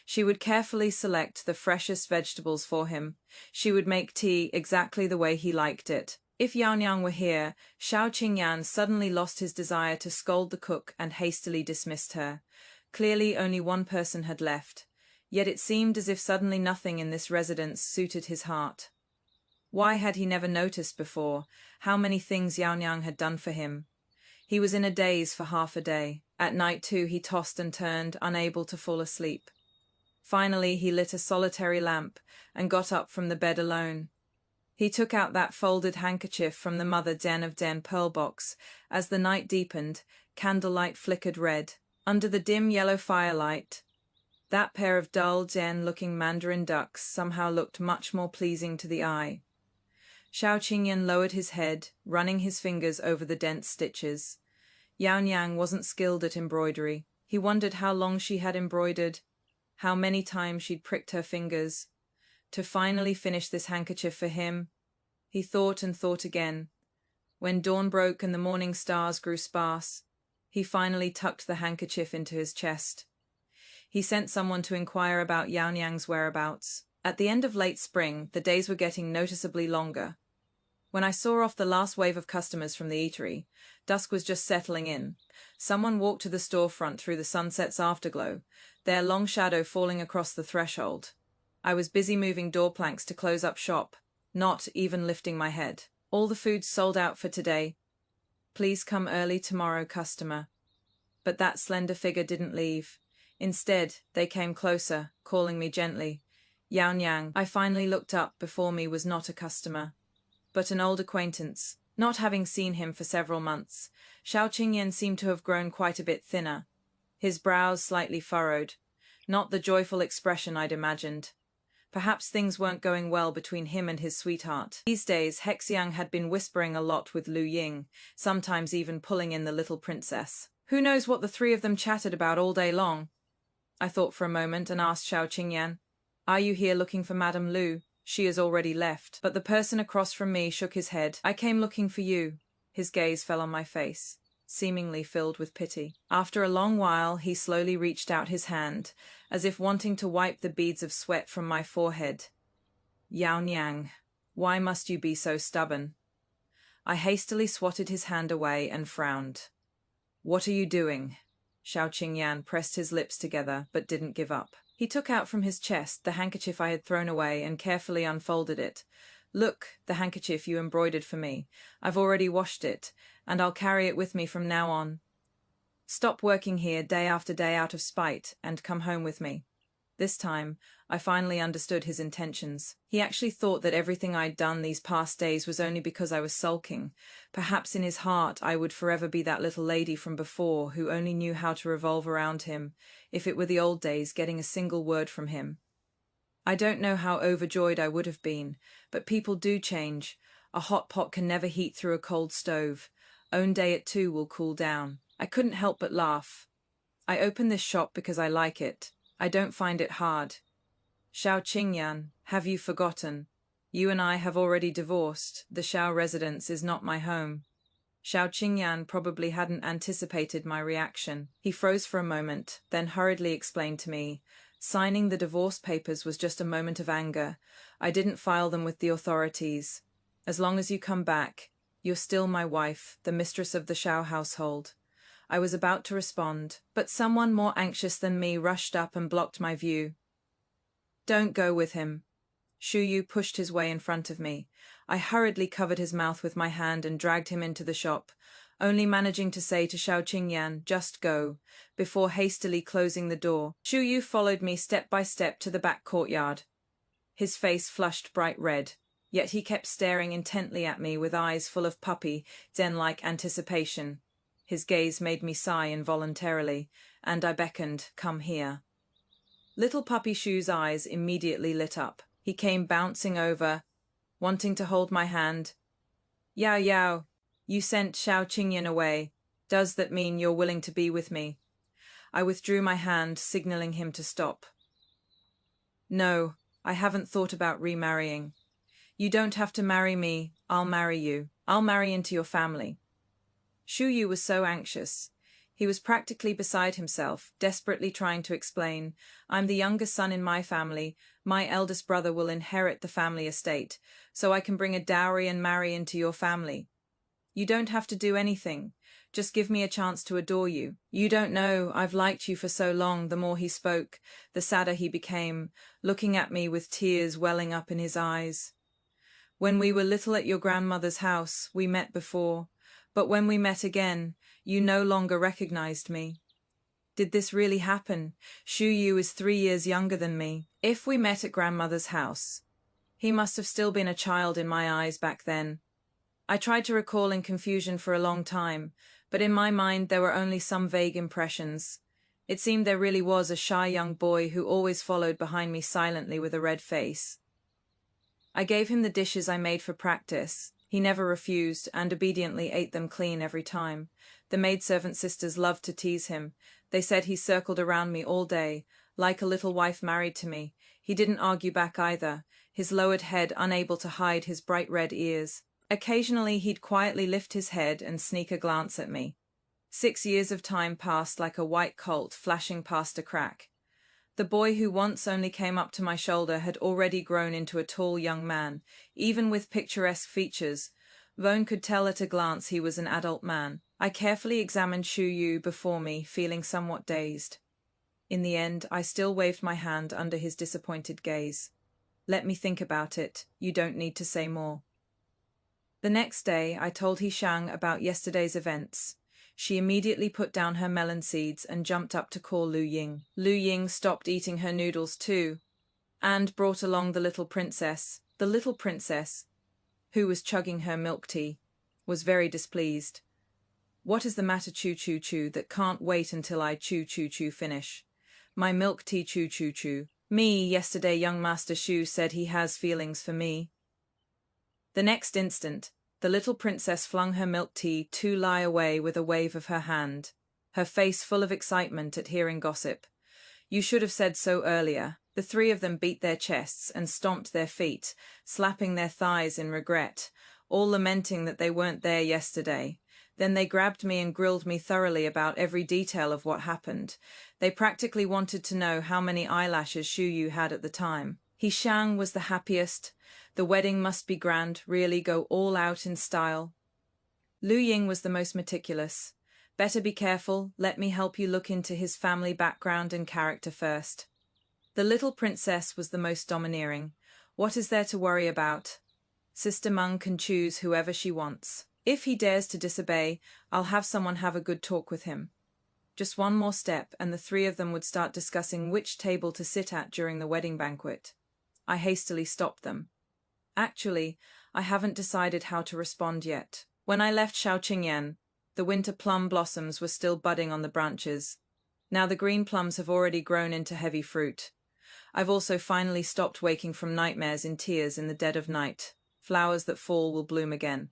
She would carefully select the freshest vegetables for him. She would make tea exactly the way he liked it. If Yao Niang were here, Xiao Qingyan suddenly lost his desire to scold the cook and hastily dismissed her. Clearly only one person had left. Yet it seemed as if suddenly nothing in this residence suited his heart. Why had he never noticed before how many things Yang had done for him? He was in a daze for half a day. At night too he tossed and turned, unable to fall asleep. Finally he lit a solitary lamp and got up from the bed alone. He took out that folded handkerchief from the mother den of den pearl box. As the night deepened, candlelight flickered red. Under the dim yellow firelight, that pair of dull den-looking mandarin ducks somehow looked much more pleasing to the eye. Xiao Qingyan lowered his head, running his fingers over the dense stitches. Yang wasn't skilled at embroidery. He wondered how long she had embroidered, how many times she'd pricked her fingers. To finally finish this handkerchief for him, he thought and thought again. When dawn broke and the morning stars grew sparse, he finally tucked the handkerchief into his chest. He sent someone to inquire about Yang's whereabouts. At the end of late spring, the days were getting noticeably longer. When I saw off the last wave of customers from the eatery, dusk was just settling in. Someone walked to the storefront through the sunset's afterglow, their long shadow falling across the threshold. I was busy moving door planks to close up shop, not even lifting my head. All the food's sold out for today. Please come early tomorrow, customer. But that slender figure didn't leave. Instead, they came closer, calling me gently. Yang. I finally looked up. Before me was not a customer, but an old acquaintance. Not having seen him for several months, Xiao Qingyan seemed to have grown quite a bit thinner. His brows slightly furrowed. Not the joyful expression I'd imagined. Perhaps things weren't going well between him and his sweetheart. These days, Hexiang had been whispering a lot with Lu Ying, sometimes even pulling in the little princess. Who knows what the three of them chatted about all day long? I thought for a moment and asked Xiao Qingyan, "Are you here looking for Madame Lu? She has already left." But the person across from me shook his head. "I came looking for you." His gaze fell on my face, seemingly filled with pity. After a long while, he slowly reached out his hand, as if wanting to wipe the beads of sweat from my forehead. Yang, why must you be so stubborn? I hastily swatted his hand away and frowned. What are you doing? Xiao Qingyan pressed his lips together, but didn't give up. He took out from his chest the handkerchief I had thrown away and carefully unfolded it. Look, the handkerchief you embroidered for me. I've already washed it, and I'll carry it with me from now on. Stop working here day after day out of spite, and come home with me. This time, I finally understood his intentions. He actually thought that everything I'd done these past days was only because I was sulking. Perhaps in his heart I would forever be that little lady from before who only knew how to revolve around him, if it were the old days, getting a single word from him. I don't know how overjoyed I would have been, but people do change. A hot pot can never heat through a cold stove. Own day it too will cool down. I couldn't help but laugh. I opened this shop because I like it. I don't find it hard. Xiao Qingyan, have you forgotten? You and I have already divorced. The Xiao residence is not my home. Xiao Qingyan probably hadn't anticipated my reaction. He froze for a moment, then hurriedly explained to me, signing the divorce papers was just a moment of anger. I didn't file them with the authorities. As long as you come back, you're still my wife, the mistress of the Xiao household. I was about to respond, but someone more anxious than me rushed up and blocked my view. Don't go with him. Shu Yu pushed his way in front of me. I hurriedly covered his mouth with my hand and dragged him into the shop, only managing to say to Xiao Qingyan, "Just go," before hastily closing the door. Shu Yu followed me step by step to the back courtyard. His face flushed bright red, yet he kept staring intently at me with eyes full of puppy, den-like anticipation. His gaze made me sigh involuntarily, and I beckoned, "Come here." Little Puppy Shu's eyes immediately lit up. He came bouncing over, wanting to hold my hand. "Yao Yao, you sent Xiao Qingyan away. Does that mean you're willing to be with me?" I withdrew my hand, signaling him to stop. "No, I haven't thought about remarrying. You don't have to marry me, I'll marry you. I'll marry into your family." Shu Yu was so anxious. He was practically beside himself, desperately trying to explain, "I'm the youngest son in my family. My eldest brother will inherit the family estate, so I can bring a dowry and marry into your family." You don't have to do anything. Just give me a chance to adore you. You don't know, I've liked you for so long." The more he spoke, the sadder he became, looking at me with tears welling up in his eyes. "When we were little at your grandmother's house, we met before, but when we met again, you no longer recognized me. Did this really happen? Shuyu is 3 years younger than me. If we met at grandmother's house, he must have still been a child in my eyes back then." I tried to recall in confusion for a long time, but in my mind there were only some vague impressions. It seemed there really was a shy young boy who always followed behind me silently with a red face. I gave him the dishes I made for practice. He never refused, and obediently ate them clean every time. The maidservant sisters loved to tease him. They said he circled around me all day, like a little wife married to me. He didn't argue back either, his lowered head unable to hide his bright red ears. Occasionally he'd quietly lift his head and sneak a glance at me. 6 years of time passed like a white colt flashing past a crack. The boy who once only came up to my shoulder had already grown into a tall young man. Even with picturesque features, Vone could tell at a glance he was an adult man. I carefully examined Shuyu before me, feeling somewhat dazed. In the end, I still waved my hand under his disappointed gaze. "Let me think about it. You don't need to say more." The next day, I told Hishang about yesterday's events. She immediately put down her melon seeds and jumped up to call Lu Ying. Lu Ying stopped eating her noodles too, and brought along the little princess. The little princess, who was chugging her milk tea, was very displeased. "What is the matter, Choo Choo Choo, that can't wait until I Choo Choo Choo finish? My milk tea, Choo Choo Choo. Me, yesterday young Master Shu said he has feelings for me." The next instant, the little princess flung her milk tea to lie away with a wave of her hand, her face full of excitement at hearing gossip. "You should have said so earlier." The three of them beat their chests and stomped their feet, slapping their thighs in regret, all lamenting that they weren't there yesterday. Then they grabbed me and grilled me thoroughly about every detail of what happened. They practically wanted to know how many eyelashes Shuyu had at the time. Hishang was the happiest. The wedding must be grand, really go all out in style. Lu Ying was the most meticulous. "Better be careful, let me help you look into his family background and character first." The little princess was the most domineering. "What is there to worry about? Sister Meng can choose whoever she wants. If he dares to disobey, I'll have someone have a good talk with him." Just one more step, and the three of them would start discussing which table to sit at during the wedding banquet. I hastily stopped them. "Actually, I haven't decided how to respond yet." When I left Shaoqingyan, the winter plum blossoms were still budding on the branches. Now the green plums have already grown into heavy fruit. I've also finally stopped waking from nightmares in tears in the dead of night. Flowers that fall will bloom again.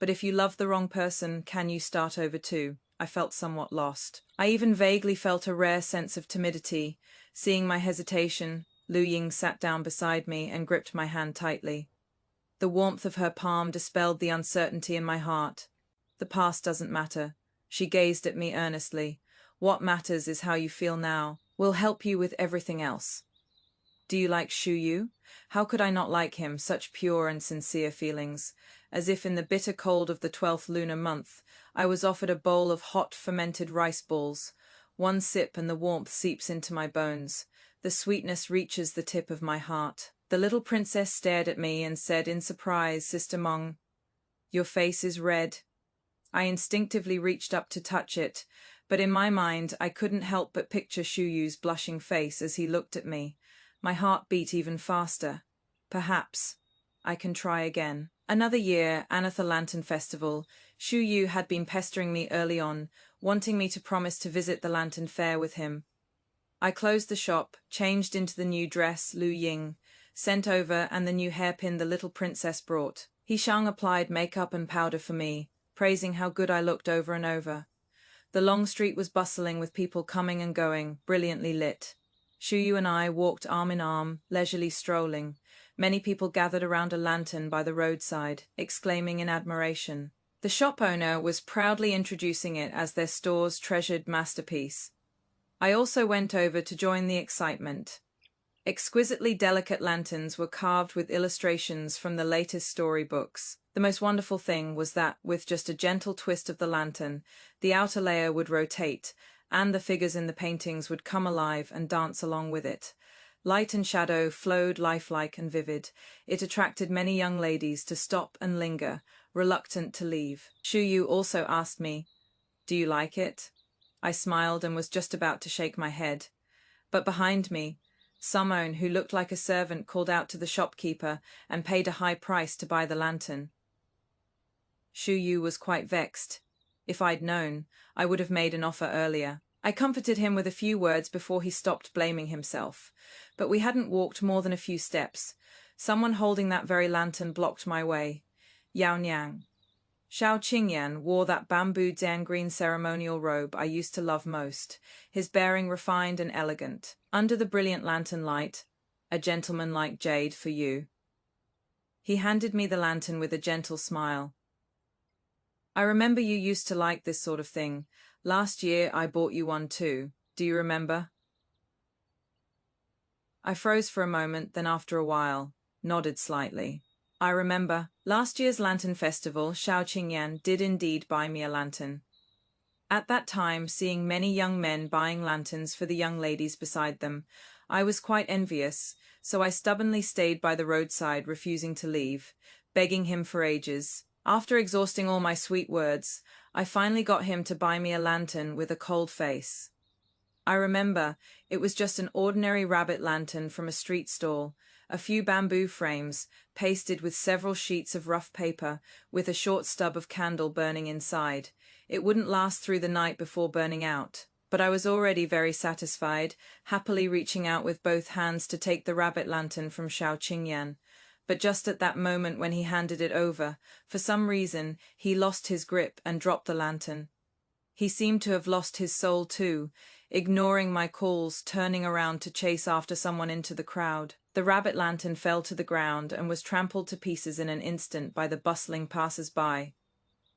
But if you love the wrong person, can you start over too? I felt somewhat lost. I even vaguely felt a rare sense of timidity. Seeing my hesitation, Lu Ying sat down beside me and gripped my hand tightly. The warmth of her palm dispelled the uncertainty in my heart. "The past doesn't matter." She gazed at me earnestly. "What matters is how you feel now. We'll help you with everything else." "Do you like Shuyu?" How could I not like him? Such pure and sincere feelings. As if in the bitter cold of the 12th lunar month, I was offered a bowl of hot fermented rice balls. One sip and the warmth seeps into my bones. The sweetness reaches the tip of my heart. The little princess stared at me and said in surprise, "Sister Meng, your face is red." I instinctively reached up to touch it, but in my mind I couldn't help but picture Shuyu's blushing face as he looked at me. My heart beat even faster. Perhaps I can try again. Another year, Anatha Lantern Festival. Shuyu had been pestering me early on, wanting me to promise to visit the Lantern Fair with him. I closed the shop, changed into the new dress Lu Ying sent over and the new hairpin the little princess brought. Hishang applied makeup and powder for me, praising how good I looked over and over. The long street was bustling with people coming and going, brilliantly lit. Shuyu and I walked arm in arm, leisurely strolling. Many people gathered around a lantern by the roadside, exclaiming in admiration. The shop owner was proudly introducing it as their store's treasured masterpiece. I also went over to join the excitement. Exquisitely delicate lanterns were carved with illustrations from the latest storybooks. The most wonderful thing was that, with just a gentle twist of the lantern, the outer layer would rotate, and the figures in the paintings would come alive and dance along with it. Light and shadow flowed lifelike and vivid. It attracted many young ladies to stop and linger, reluctant to leave. Shuyu also asked me, "Do you like it?" I smiled and was just about to shake my head. But behind me, Samon, who looked like a servant, called out to the shopkeeper and paid a high price to buy the lantern. Shuyu was quite vexed. If I'd known, I would have made an offer earlier. I comforted him with a few words before he stopped blaming himself. But we hadn't walked more than a few steps. Someone holding that very lantern blocked my way. Yao Niang. Xiao Qingyan wore that bamboo green ceremonial robe I used to love most, his bearing refined and elegant. Under the brilliant lantern light, "A gentleman-like jade for you." He handed me the lantern with a gentle smile. "I remember you used to like this sort of thing. Last year I bought you one too. Do you remember?" I froze for a moment, then after a while, nodded slightly. "I remember. Last year's Lantern Festival, Xiao Qingyan did indeed buy me a lantern." At that time, seeing many young men buying lanterns for the young ladies beside them, I was quite envious, so I stubbornly stayed by the roadside, refusing to leave, begging him for ages. After exhausting all my sweet words, I finally got him to buy me a lantern with a cold face. I remember it was just an ordinary rabbit lantern from a street stall, a few bamboo frames, pasted with several sheets of rough paper, with a short stub of candle burning inside. It wouldn't last through the night before burning out. But I was already very satisfied, happily reaching out with both hands to take the rabbit lantern from Xiao Qingyan. But just at that moment when he handed it over, for some reason, he lost his grip and dropped the lantern. He seemed to have lost his soul too, ignoring my calls, turning around to chase after someone into the crowd. The rabbit lantern fell to the ground and was trampled to pieces in an instant by the bustling passers-by.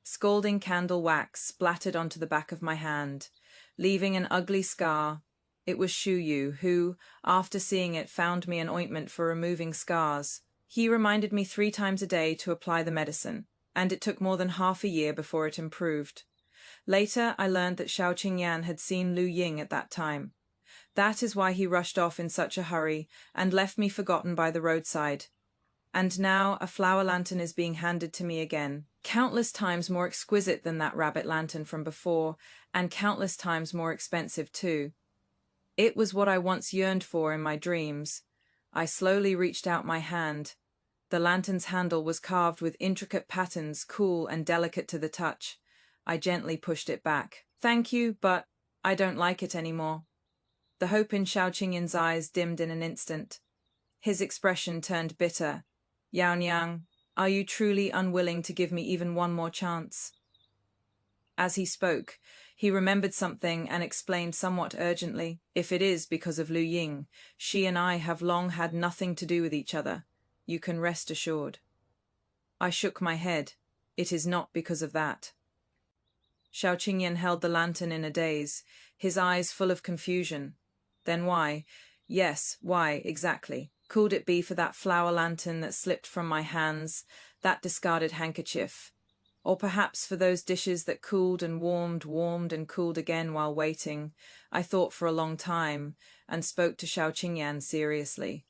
Scalding candle wax splattered onto the back of my hand, leaving an ugly scar. It was Shuyu who, after seeing it, found me an ointment for removing scars. He reminded me 3 times a day to apply the medicine, and it took more than half a year before it improved. Later, I learned that Xiao Qingyan had seen Lu Ying at that time. That is why he rushed off in such a hurry and left me forgotten by the roadside. And now a flower lantern is being handed to me again, countless times more exquisite than that rabbit lantern from before, and countless times more expensive too. It was what I once yearned for in my dreams. I slowly reached out my hand. The lantern's handle was carved with intricate patterns, cool and delicate to the touch. I gently pushed it back. "Thank you, but I don't like it anymore." The hope in Xiao Qingyan's eyes dimmed in an instant. His expression turned bitter. "Yao Niang, are you truly unwilling to give me even one more chance?" As he spoke, he remembered something and explained somewhat urgently, "If it is because of Lu Ying, she and I have long had nothing to do with each other. You can rest assured." I shook my head. "It is not because of that." Xiao Qingyan held the lantern in a daze, his eyes full of confusion. Then why? Yes, why, exactly? Could it be for that flower lantern that slipped from my hands, that discarded handkerchief? Or perhaps for those dishes that cooled and warmed and cooled again while waiting? I thought for a long time, and spoke to Xiao Qingyan seriously.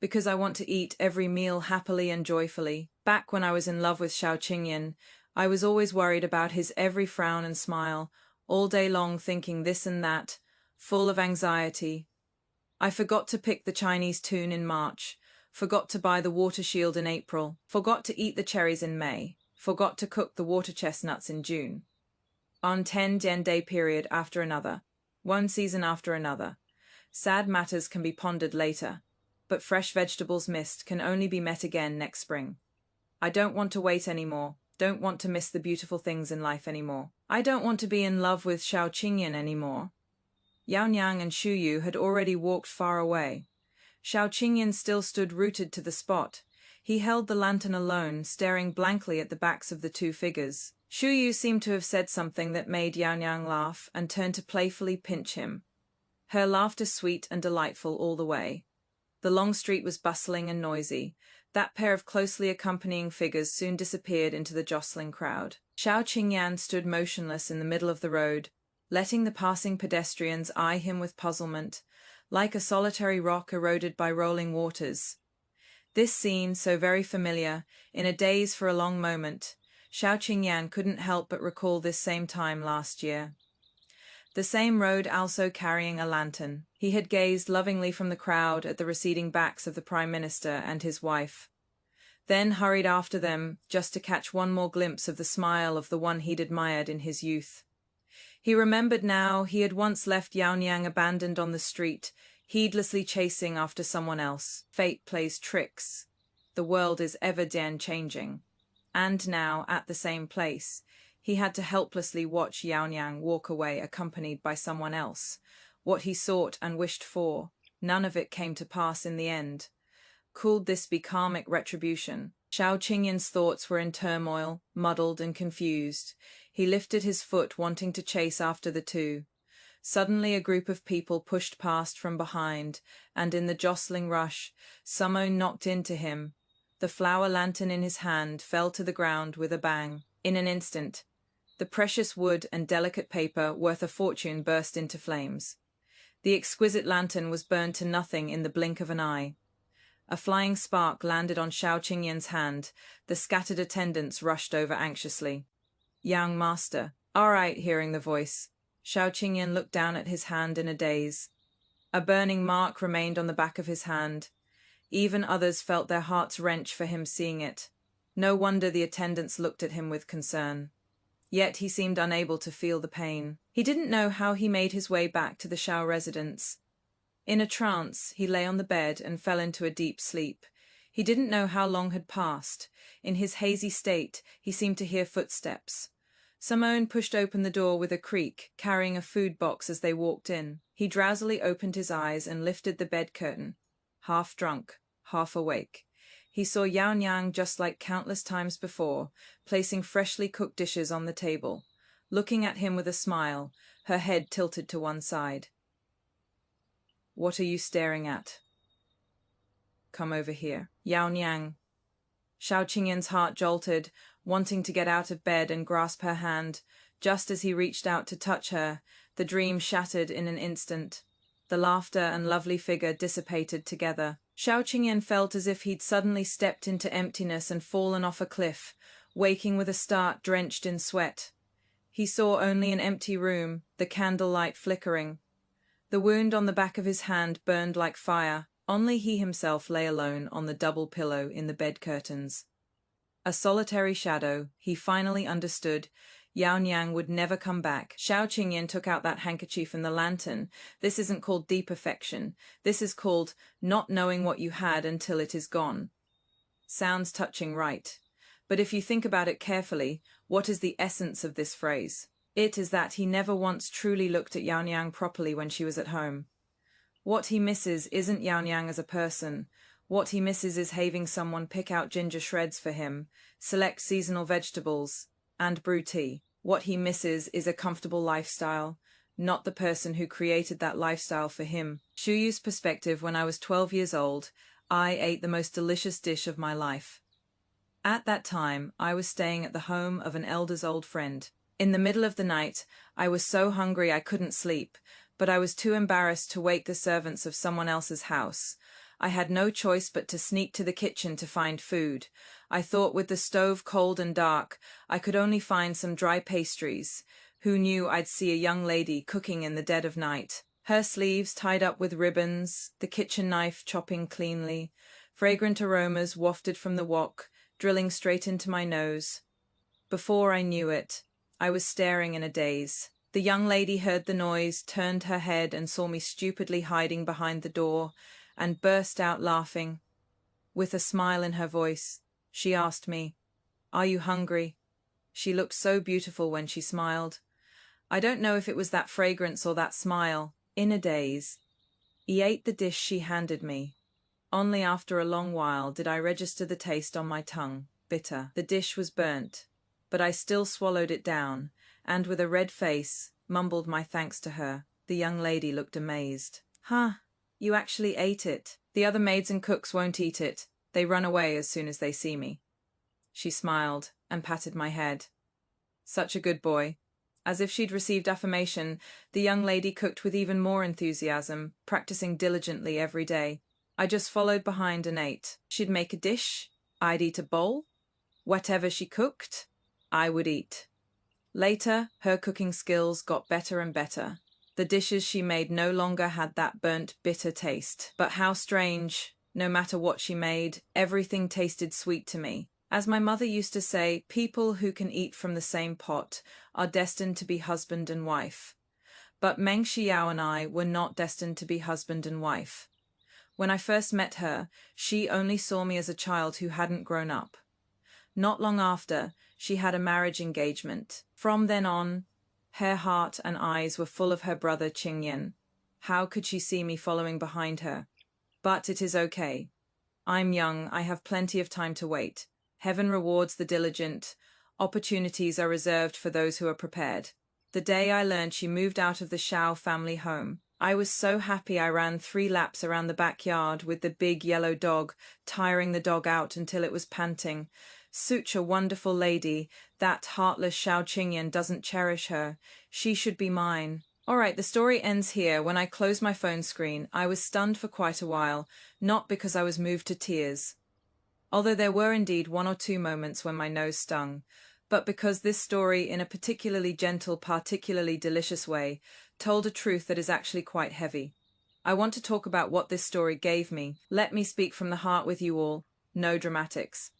"Because I want to eat every meal happily and joyfully. Back when I was in love with Xiao Qingyan, I was always worried about his every frown and smile, all day long thinking this and that, full of anxiety. I forgot to pick the Chinese tune in March, forgot to buy the water shield in April, forgot to eat the cherries in May, forgot to cook the water chestnuts in June. On 10-day period after another, one season after another. Sad matters can be pondered later, but fresh vegetables missed can only be met again next spring. I don't want to wait anymore. Don't want to miss the beautiful things in life anymore. I don't want to be in love with Xiao Qingyan anymore." Yao Niang and Shuyu had already walked far away. Xiao Qingyan still stood rooted to the spot. He held the lantern alone, staring blankly at the backs of the 2 figures. Shuyu seemed to have said something that made Yao Niang laugh and turned to playfully pinch him. her laughter sweet and delightful all the way. The long street was bustling and noisy. That pair of closely accompanying figures soon disappeared into the jostling crowd. Xiao Qingyan stood motionless in the middle of the road, letting the passing pedestrians eye him with puzzlement, like a solitary rock eroded by rolling waters. This scene, so very familiar, in a daze for a long moment, Xiao Qingyan couldn't help but recall this same time last year. The same road, also carrying a lantern. He had gazed lovingly from the crowd at the receding backs of the Prime Minister and his wife, then hurried after them just to catch one more glimpse of the smile of the one he'd admired in his youth. He remembered now he had once left Yaonyang abandoned on the street, heedlessly chasing after someone else. Fate plays tricks. The world is ever changing. And now, at the same place, he had to helplessly watch Yaonyang walk away accompanied by someone else. What he sought and wished for, none of it came to pass in the end. Could this be karmic retribution? Xiao Qingyan's thoughts were in turmoil, muddled and confused. He lifted his foot, wanting to chase after the two. Suddenly a group of people pushed past from behind, and in the jostling rush, someone knocked into him. The flower lantern in his hand fell to the ground with a bang. In an instant, the precious wood and delicate paper worth a fortune burst into flames. The exquisite lantern was burned to nothing in the blink of an eye. A flying spark landed on Xiao Qingyan's hand. The scattered attendants rushed over anxiously. "Young master." "All right," hearing the voice. Xiao Qingyan looked down at his hand in a daze. A burning mark remained on the back of his hand. Even others felt their hearts wrench for him seeing it. No wonder the attendants looked at him with concern. Yet he seemed unable to feel the pain. He didn't know how he made his way back to the Xiao residence. In a trance, he lay on the bed and fell into a deep sleep. He didn't know how long had passed. In his hazy state, he seemed to hear footsteps. Simone pushed open the door with a creak, carrying a food box as they walked in. He drowsily opened his eyes and lifted the bed curtain. Half drunk, half awake, he saw Yaonyang just like countless times before, placing freshly cooked dishes on the table, looking at him with a smile, her head tilted to one side. "What are you staring at? Come over here." Yaonyang. Xiao Qingyan's heart jolted, wanting to get out of bed and grasp her hand. Just as he reached out to touch her, the dream shattered in an instant. The laughter and lovely figure dissipated together. Xiao Qingyan felt as if he'd suddenly stepped into emptiness and fallen off a cliff, waking with a start drenched in sweat. He saw only an empty room, the candlelight flickering. The wound on the back of his hand burned like fire. Only he himself lay alone on the double pillow in the bed curtains. A solitary shadow, he finally understood. Yaonyang would never come back. Xiao Qingyan took out that handkerchief and the lantern. This isn't called deep affection. This is called not knowing what you had until it is gone. Sounds touching, right? But if you think about it carefully, what is the essence of this phrase? It is that he never once truly looked at Yaonyang properly when she was at home. What he misses isn't Yaonyang as a person. What he misses is having someone pick out ginger shreds for him, select seasonal vegetables, and brew tea. What he misses is a comfortable lifestyle, not the person who created that lifestyle for him. Shuyu's perspective: when I was 12 years old, I ate the most delicious dish of my life. At that time, I was staying at the home of an elder's old friend. In the middle of the night, I was so hungry I couldn't sleep, but I was too embarrassed to wake the servants of someone else's house. I had no choice but to sneak to the kitchen to find food. I thought with the stove cold and dark, I could only find some dry pastries. Who knew I'd see a young lady cooking in the dead of night? Her sleeves tied up with ribbons, the kitchen knife chopping cleanly, fragrant aromas wafted from the wok, drilling straight into my nose. Before I knew it, I was staring in a daze. The young lady heard the noise, turned her head and saw me stupidly hiding behind the door, and burst out laughing. With a smile in her voice, she asked me, "Are you hungry?" She looked so beautiful when she smiled. I don't know if it was that fragrance or that smile. In a daze, he ate the dish she handed me. Only after a long while did I register the taste on my tongue. Bitter. The dish was burnt, but I still swallowed it down, and with a red face, mumbled my thanks to her. The young lady looked amazed. Huh, you actually ate it. The other maids and cooks won't eat it. They run away as soon as they see me. She smiled and patted my head. Such a good boy. As if she'd received affirmation, the young lady cooked with even more enthusiasm, practicing diligently every day. I just followed behind and ate. She'd make a dish, I'd eat a bowl. Whatever she cooked, I would eat. Later, her cooking skills got better and better. The dishes she made no longer had that burnt, bitter taste. But how strange, no matter what she made, everything tasted sweet to me. As my mother used to say, people who can eat from the same pot are destined to be husband and wife. But Meng Xiao and I were not destined to be husband and wife. When I first met her, she only saw me as a child who hadn't grown up. Not long after, she had a marriage engagement. From then on, her heart and eyes were full of her brother Qingyan. How could she see me following behind her? But it is okay. I'm young, I have plenty of time to wait. Heaven rewards the diligent. Opportunities are reserved for those who are prepared. The day I learned she moved out of the Shao family home, I was so happy I ran 3 laps around the backyard with the big yellow dog, tiring the dog out until it was panting. Such a wonderful lady. That heartless Shao Qingyan doesn't cherish her. She should be mine. Alright, the story ends here. When I closed my phone screen, I was stunned for quite a while, not because I was moved to tears. Although there were indeed 1 or 2 moments when my nose stung, but because this story, in a particularly gentle, particularly delicious way, told a truth that is actually quite heavy. I want to talk about what this story gave me. Let me speak from the heart with you all. No dramatics.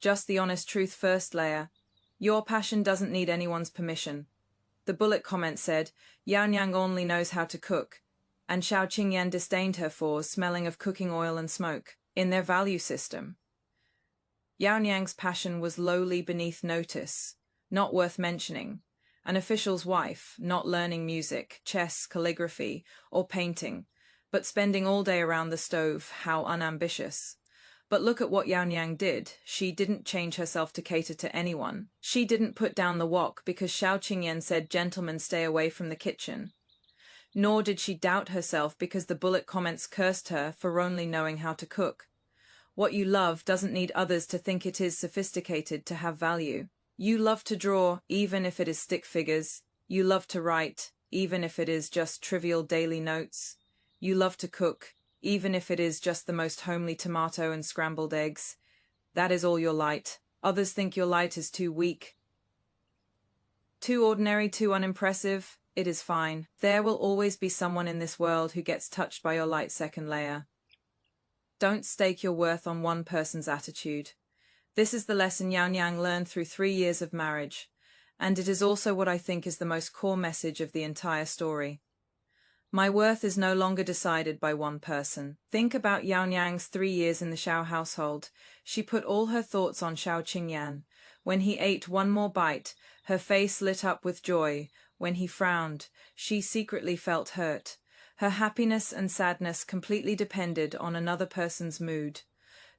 Just the honest truth first, Leia. Your passion doesn't need anyone's permission. The bullet comment said, Yao Niang only knows how to cook, and Shao Qingyan disdained her for smelling of cooking oil and smoke in their value system. Yao Niang's passion was lowly beneath notice, not worth mentioning. An official's wife, not learning music, chess, calligraphy, or painting, but spending all day around the stove. How unambitious. But look at what Yao Niang did. She didn't change herself to cater to anyone. She didn't put down the wok because Shao Qingyan said gentlemen stay away from the kitchen. Nor did she doubt herself because the bullet comments cursed her for only knowing how to cook. What you love doesn't need others to think it is sophisticated to have value. You love to draw, even if it is stick figures. You love to write, even if it is just trivial daily notes. You love to cook, even if it is just the most homely tomato and scrambled eggs. That is all your light. Others think your light is too weak, too ordinary, too unimpressive. It is fine. There will always be someone in this world who gets touched by your light second layer. Don't stake your worth on one person's attitude. This is the lesson Yao Niang learned through 3 years of marriage, and it is also what I think is the most core message of the entire story. My worth is no longer decided by one person. Think about Yao Niang's 3 years in the Shao household. She put all her thoughts on Shao Qingyan. When he ate one more bite, her face lit up with joy. When he frowned, she secretly felt hurt. Her happiness and sadness completely depended on another person's mood.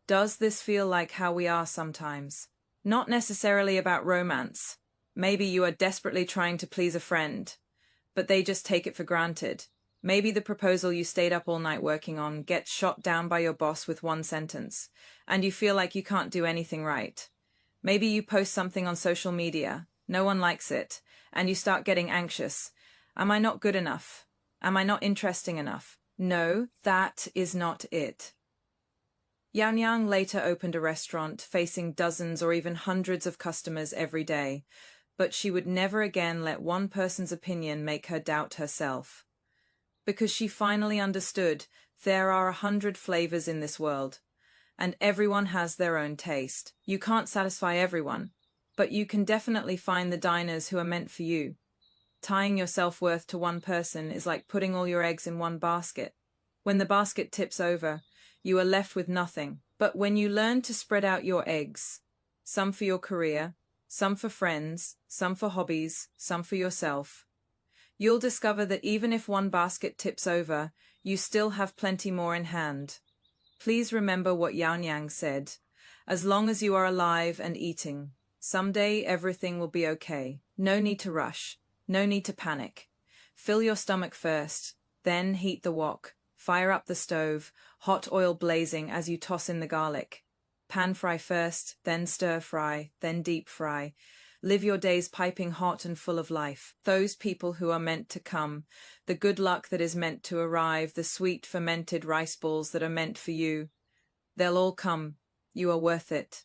Does this feel like how we are sometimes? Not necessarily about romance. Maybe you are desperately trying to please a friend, but they just take it for granted. Maybe the proposal you stayed up all night working on gets shot down by your boss with 1 sentence, and you feel like you can't do anything right. Maybe you post something on social media, no one likes it, and you start getting anxious. Am I not good enough? Am I not interesting enough? No, that is not it. Yao Niang later opened a restaurant facing dozens or even hundreds of customers every day, but she would never again let one person's opinion make her doubt herself. Because she finally understood there are 100 flavors in this world, and everyone has their own taste. You can't satisfy everyone, but you can definitely find the diners who are meant for you. Tying your self-worth to one person is like putting all your eggs in one basket. When the basket tips over, you are left with nothing. But when you learn to spread out your eggs, some for your career, some for friends, some for hobbies, some for yourself, you'll discover that even if one basket tips over, you still have plenty more in hand. Please remember what Yao Niang said. As long as you are alive and eating, someday everything will be okay. No need to rush. No need to panic. Fill your stomach first, then heat the wok. Fire up the stove, hot oil blazing as you toss in the garlic. Pan fry first, then stir fry, then deep fry. Live your days piping hot and full of life. Those people who are meant to come, the good luck that is meant to arrive, the sweet fermented rice balls that are meant for you. They'll all come. You are worth it.